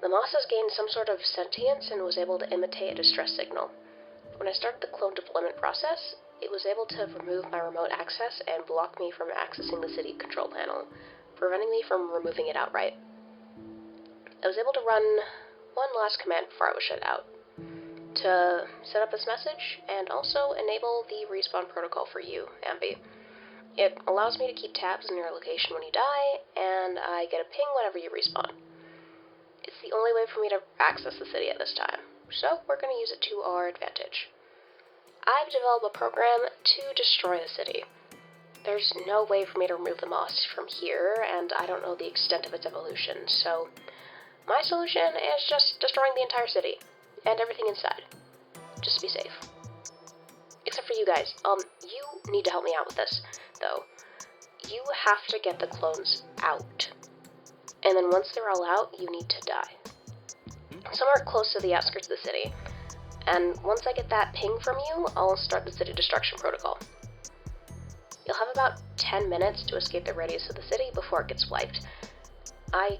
The moss has gained some sort of sentience and was able to imitate a distress signal. When I started the clone deployment process, it was able to remove my remote access and block me from accessing the city control panel, preventing me from removing it outright. I was able to run one last command before I was shut out, to set up this message and also enable the respawn protocol for you, Ambi. It allows me to keep tabs on your location when you die, and I get a ping whenever you respawn. It's the only way for me to access the city at this time, so we're going to use it to our advantage. I've developed a program to destroy the city. There's no way for me to remove the moss from here, and I don't know the extent of its evolution, so my solution is just destroying the entire city, and everything inside, just to be safe. Except for you guys, you need to help me out with this, though. You have to get the clones out. And then once they're all out, you need to die. Somewhere close to the outskirts of the city. And once I get that ping from you, I'll start the city destruction protocol. You'll have about 10 minutes to escape the radius of the city before it gets wiped. I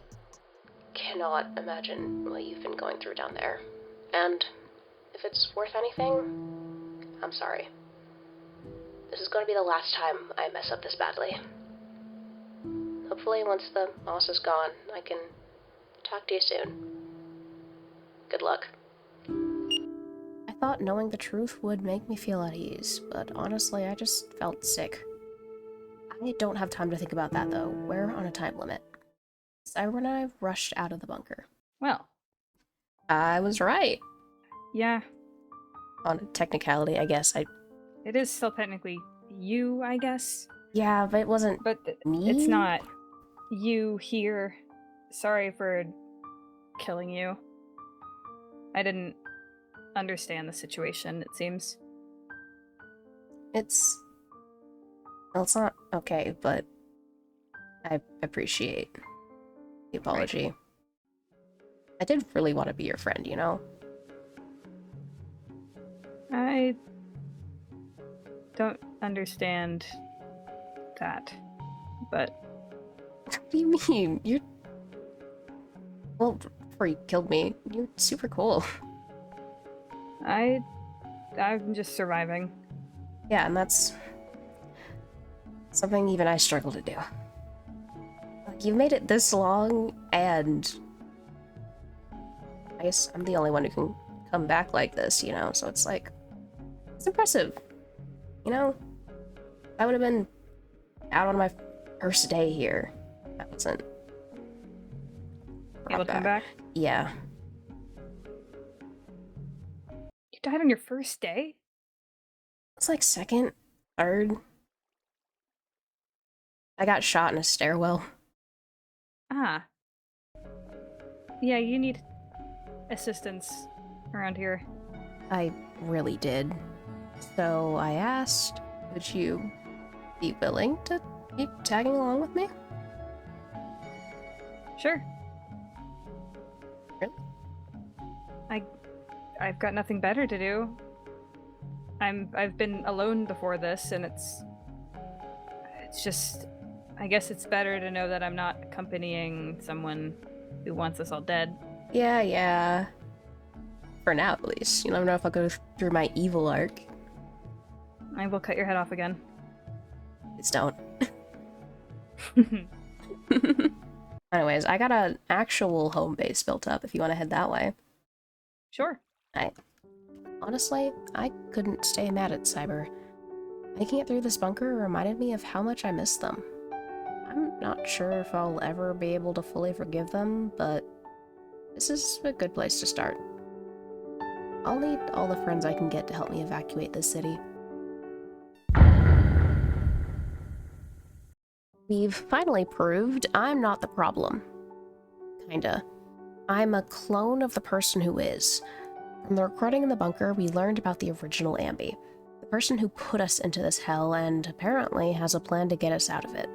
cannot imagine what you've been going through down there. And if it's worth anything, I'm sorry. This is going to be the last time I mess up this badly. Hopefully once the moss is gone, I can talk to you soon. Good luck. I thought knowing the truth would make me feel at ease, but honestly, I just felt sick. I don't have time to think about that, though. We're on a time limit. Cyber and I rushed out of the bunker. Well. I was right. Yeah. On a technicality, I guess. It is still technically you, I guess. Yeah, but it wasn't But me? It's not you here. Sorry for killing you. I didn't understand the situation, it seems. Well, it's not okay, but I appreciate the apology. Right. I did really want to be your friend, you know? I don't understand that, but... What do you mean? Well, before you killed me, you're super cool. I'm just surviving. Yeah, and that's something even I struggle to do. Like, you've made it this long, and I guess I'm the only one who can come back like this, you know? So it's like, it's impressive. You know, I would have been out on my first day here. I wasn't. Able to come back? Yeah. You died on your first day? It's like second, third. I got shot in a stairwell. Ah. Yeah, you need assistance around here. I really did. So I asked, would you be willing to keep tagging along with me? Sure. Really? I've got nothing better to do. I've been alone before this, and it's just, I guess it's better to know that I'm not accompanying someone who wants us all dead. Yeah. For now, at least. You never know if I'll go through my evil arc. I will cut your head off again. Please don't. Anyways, I got an actual home base built up if you want to head that way. Sure. Honestly, I couldn't stay mad at Cyber. Making it through this bunker reminded me of how much I miss them. I'm not sure if I'll ever be able to fully forgive them, but this is a good place to start. I'll need all the friends I can get to help me evacuate this city. We've finally proved I'm not the problem. Kinda. I'm a clone of the person who is. From the recording in the bunker, we learned about the original Ambi, the person who put us into this hell and apparently has a plan to get us out of it.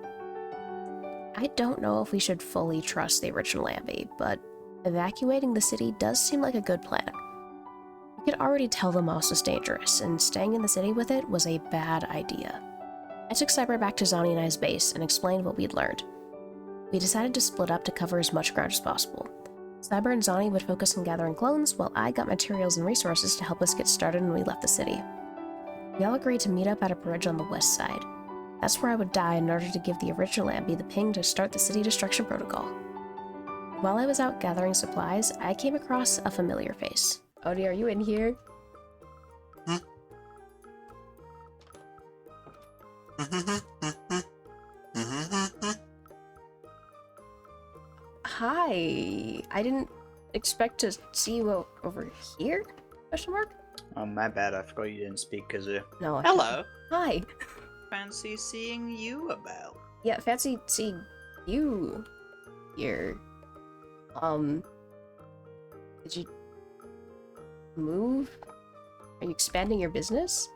I don't know if we should fully trust the original Ambi, but evacuating the city does seem like a good plan. We could already tell the moss was dangerous, and staying in the city with it was a bad idea. I took Cyber back to Zani and I's base and explained what we'd learned. We decided to split up to cover as much ground as possible. Cyber and Zani would focus on gathering clones, while I got materials and resources to help us get started when we left the city. We all agreed to meet up at a bridge on the west side. That's where I would die in order to give the original Ambi the ping to start the city destruction protocol. While I was out gathering supplies, I came across a familiar face. Odie, are you in here? Hi. I didn't expect to see you over here? Question mark? Oh, my bad. I forgot you didn't speak Kazoo. No. Hello. Hi. Fancy seeing you about. Yeah, fancy seeing you here. Did you move? Are you expanding your business?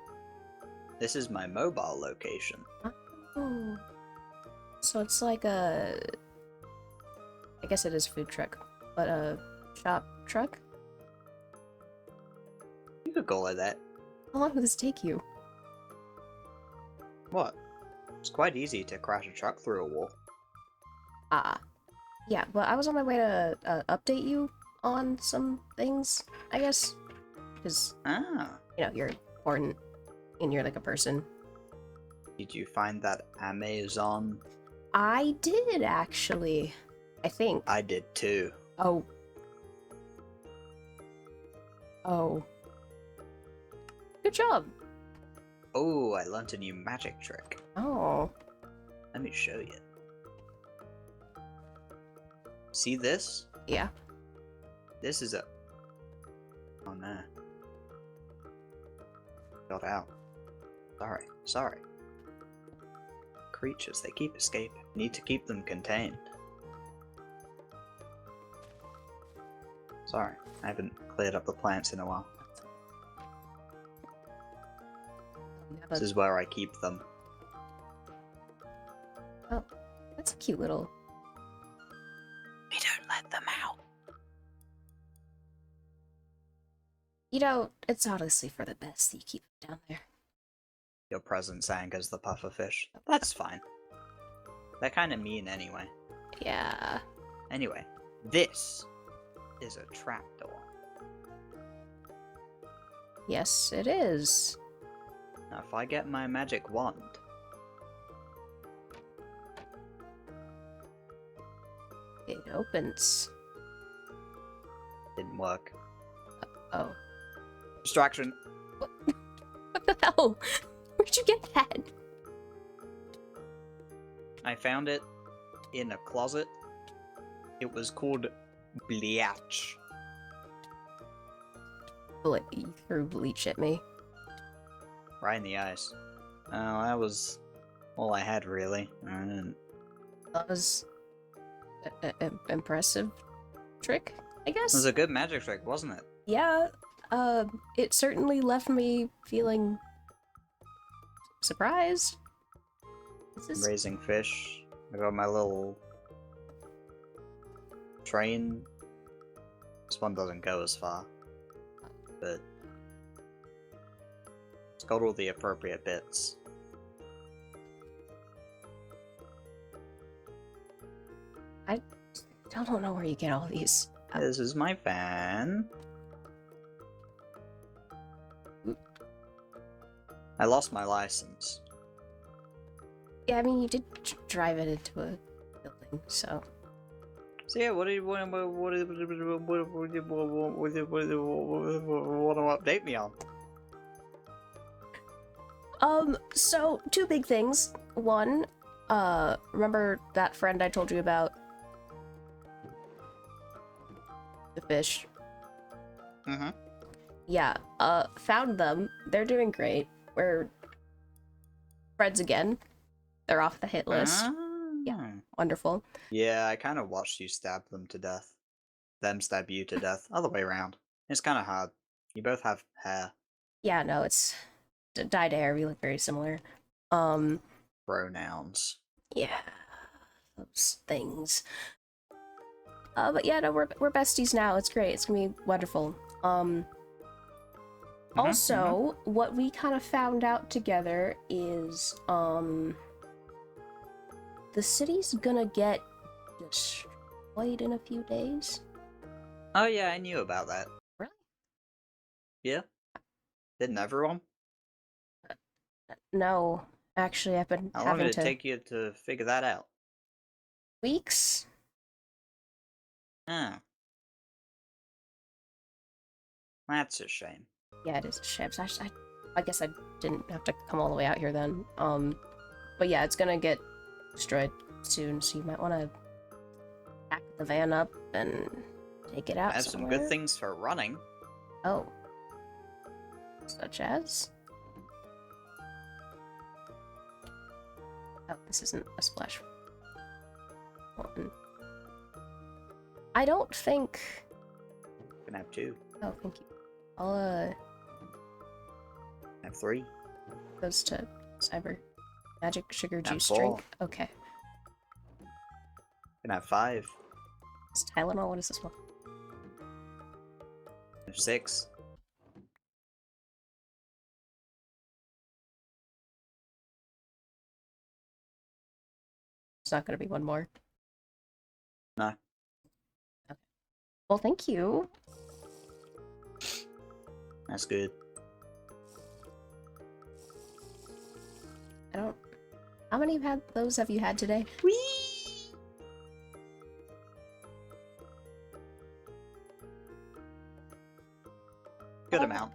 This is my mobile location. Oh. So it's like a... I guess it is a food truck, but a shop truck? You could call it that. How long will this take you? What? It's quite easy to crash a truck through a wall. Ah. Yeah, well, I was on my way to update you on some things, I guess. Because, Ah. you know, you're important and you're like a person. Did you find that Amazon? I did, actually. I think. I did too. Oh. Oh. Good job. Oh, I learnt a new magic trick. Oh. Let me show you. See this? Yeah. This is a... Oh no. Got out. Sorry. Creatures, they keep escaping. Need to keep them contained. Sorry, I haven't cleared up the plants in a while. This is where I keep them. Oh, that's a cute little... We don't let them out. You know, it's honestly for the best that you keep them down there. Your presence angers the pufferfish. That's fine. They're kind of mean anyway. Yeah. Anyway, this is a trapdoor. Yes, it is. Now if I get my magic wand... It opens. Didn't work. Oh. Distraction. What the hell? Where'd you get that? I found it in a closet. It was called bleach. You threw bleach at me. Right in the eyes. Oh, that was all I had, really. That was an impressive trick, I guess. It was a good magic trick, wasn't it? Yeah, it certainly left me feeling surprised. I'm raising fish. I got my little train. This one doesn't go as far, but it's got all the appropriate bits. I don't know where you get all these. This is my van. I lost my license. Yeah, I mean, you did drive it into a building, so. So yeah, what do you want to update me on? So two big things. One, remember that friend I told you about? The fish. Mm-hmm. Yeah, found them. They're doing great. We're friends again. They're off the hit list. Yeah, wonderful. Yeah, I kind of watched you stab them to death. Them stab you to death. Other way around. It's kind of hard. You both have hair. Yeah, no, it's dyed hair. We look very similar. Pronouns. Yeah, those things. But yeah, no, we're besties now. It's great. It's gonna be wonderful. Also, what we kind of found out together is, the city's gonna get destroyed in a few days. Oh yeah, I knew about that. Really? Yeah. Didn't everyone? No, actually, I've been How long having did it to... take you to figure that out? Weeks? Oh. That's a shame. Yeah, it is a shame. So I guess I didn't have to come all the way out here then. But yeah, it's gonna get destroyed soon, so you might want to pack the van up and take it out I have some somewhere. good things for running. Oh. Such as? Oh, this isn't a splash one. I don't think... You can have 2. Oh, thank you. I'll, Have 3. goes to Cyber. Magic sugar Have juice 4. drink. Okay. You can have 5. It's Tylenol, what is this one? Have 6. It's not gonna be one more. No. Okay. Well, thank you. That's good. I don't... How many those have you had today? Whee! Good amount.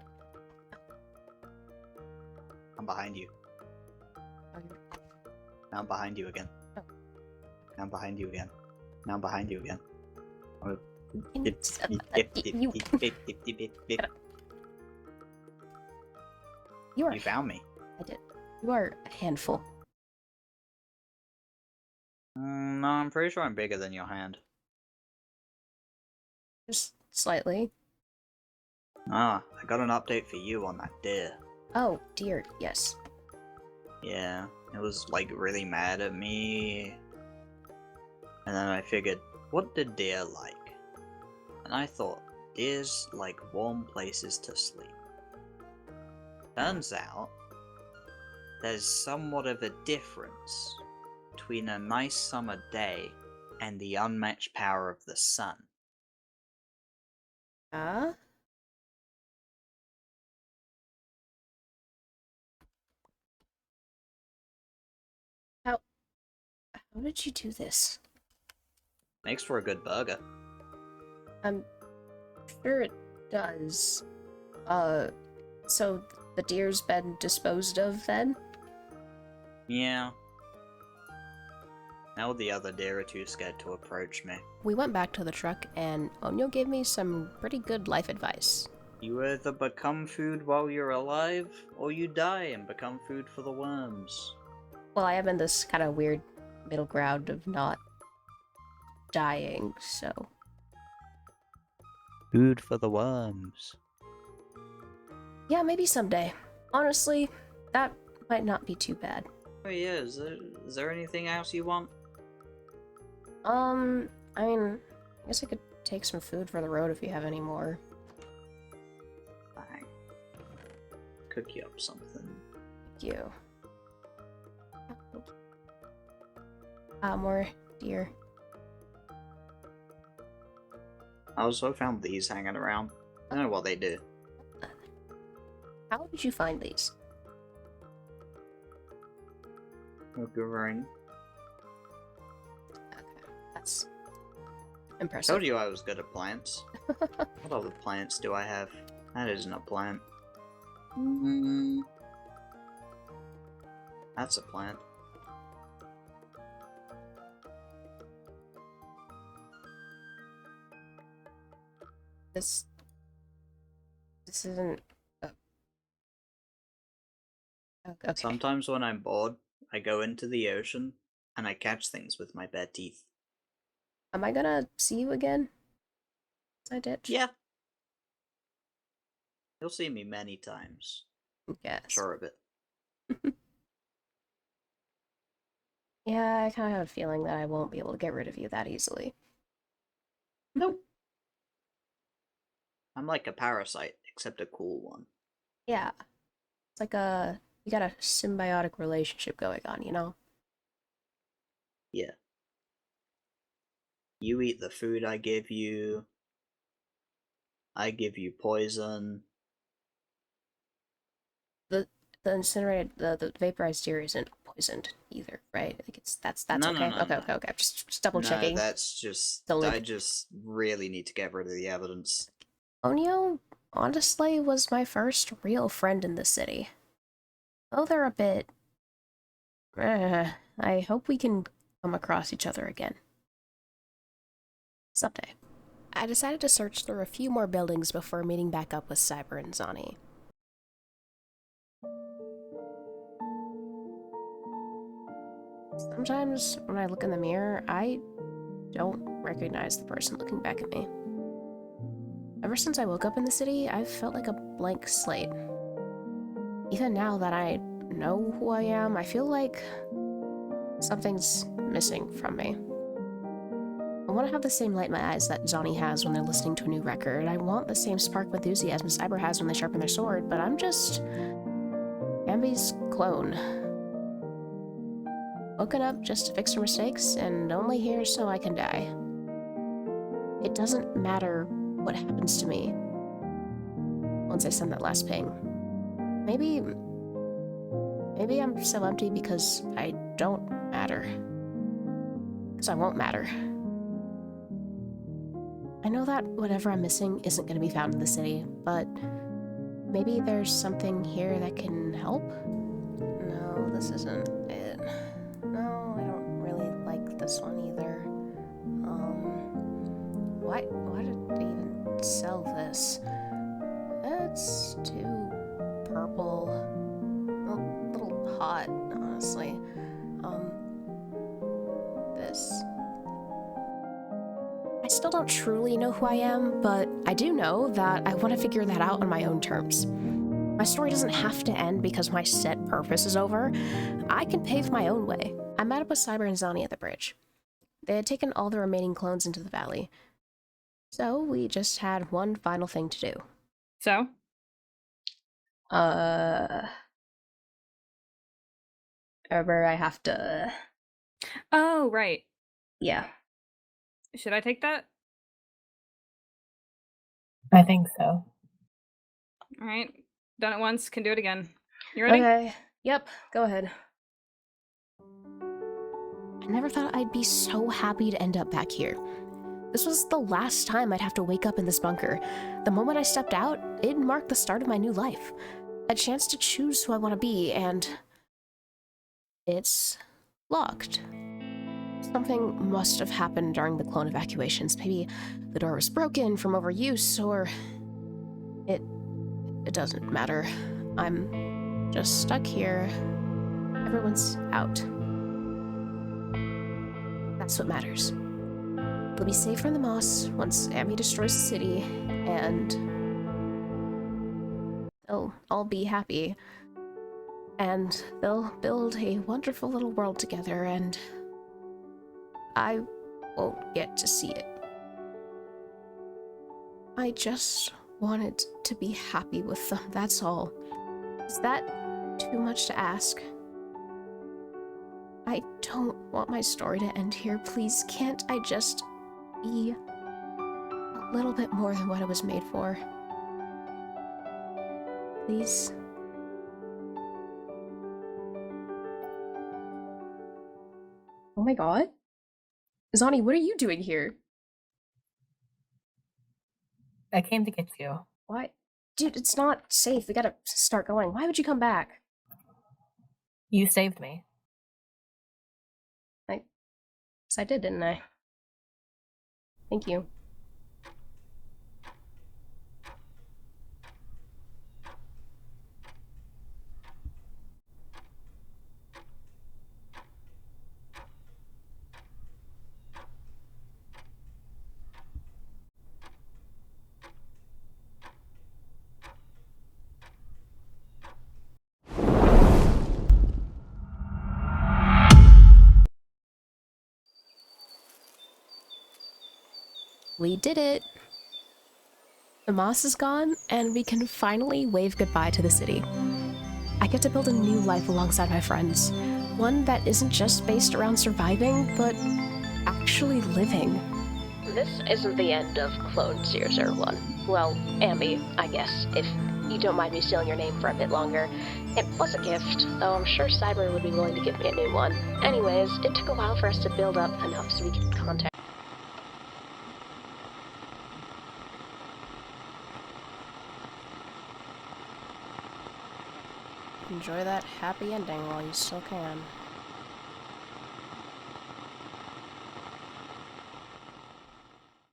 I'm behind you. Oh, Now I'm behind you again. Oh. Now I'm behind you again. Now I'm behind you again. Oh. You are... You found me. I did. You are a handful. No, I'm pretty sure I'm bigger than your hand. Just slightly. Ah, I got an update for you on that deer. Oh, dear, yes. Yeah, it was like really mad at me. And then I figured, what did deer like? And I thought, deers like warm places to sleep. Turns out, there's somewhat of a difference between a nice summer day and the unmatched power of the sun. How did you do this? Makes for a good burger. I'm sure it does. So the deer's been disposed of then? Yeah. Now the other deer are too scared to approach me. We went back to the truck, and Onyo gave me some pretty good life advice. You either become food while you're alive, or you die and become food for the worms. Well, I am in this kind of weird middle ground of not dying, so... Food for the worms. Yeah, maybe someday. Honestly, that might not be too bad. Oh yeah, is there anything else you want? I mean, I guess I could take some food for the road if you have any more. Fine. Cook you up something. Thank you. More deer. I also found these hanging around. I don't know what they do. How did you find these? Googling. That's I impressive. told you I was good at plants. What other plants do I have? That isn't a plant. That's a plant. This isn't... Okay. Sometimes when I'm bored, I go into the ocean and I catch things with my bare teeth. Am I gonna see you again? I ditch? Yeah. You'll see me many times. Yes. Sure of it. Yeah, I kind of have a feeling that I won't be able to get rid of you that easily. Nope. I'm like a parasite, except a cool one. Yeah. It's like you got a symbiotic relationship going on, you know? Yeah. You eat the food I give you. I give you poison. The incinerated, the vaporized deer isn't poisoned either, right? Like that's No, okay. no, no, Okay. no. I'm just double checking. No, that's just... The link. I just really need to get rid of the evidence. Onyo, honestly, was my first real friend in the city. Oh, they're a bit... I hope we can come across each other again. Someday. I decided to search through a few more buildings before meeting back up with Cyber and Zani. Sometimes, when I look in the mirror, I don't recognize the person looking back at me. Ever since I woke up in the city, I've felt like a blank slate. Even now that I know who I am, I feel like something's missing from me. I want to have the same light in my eyes that Zani has when they're listening to a new record. I want the same spark of enthusiasm Cyber has when they sharpen their sword, but I'm just... Ambi's clone. Woken up just to fix her mistakes, and only here so I can die. It doesn't matter what happens to me once I send that last ping. Maybe I'm so empty because I don't matter. Because I won't matter. I know that whatever I'm missing isn't going to be found in the city, but maybe there's something here that can help? No, this isn't it. No, I don't really like this one either. Why did they even sell this? It's too purple. A little hot, honestly. This. I still don't truly know who I am, but I do know that I want to figure that out on my own terms. My story doesn't have to end because my set purpose is over. I can pave my own way. I met up with Cyber and Zani at the bridge. They had taken all the remaining clones into the valley. So we just had one final thing to do. So? Remember, I have to... Oh, right. Yeah. Should I take that? I think so. All right. Done it once, can do it again. You ready? Okay. Yep, go ahead. I never thought I'd be so happy to end up back here. This was the last time I'd have to wake up in this bunker. The moment I stepped out, it marked the start of my new life. a chance to choose who I want to be, and it's locked. Something must have happened during the clone evacuations. Maybe the door was broken from overuse, or it doesn't matter. I'm just stuck here. Everyone's out. That's what matters. We'll be safe from the Moss once Amy destroys the city, and they'll all be happy. And they'll build a wonderful little world together, and I won't get to see it. I just wanted to be happy with them, that's all. Is that too much to ask? I don't want my story to end here. Please, can't I just be a little bit more than what it was made for? Please? Oh my god. Zani, what are you doing here? I came to get you. Why? Dude, it's not safe. We gotta start going. Why would you come back? You saved me. Yes, I did, didn't I? Thank you. We did it! The moss is gone, and we can finally wave goodbye to the city. I get to build a new life alongside my friends. One that isn't just based around surviving, but actually living. This isn't the end of Clone Sears 1. Well, Ambi, I guess, if you don't mind me stealing your name for a bit longer. It was a gift, though I'm sure Cyber would be willing to give me a new one. Anyways, it took a while for us to build up enough so we could contact. Enjoy that happy ending while you still can.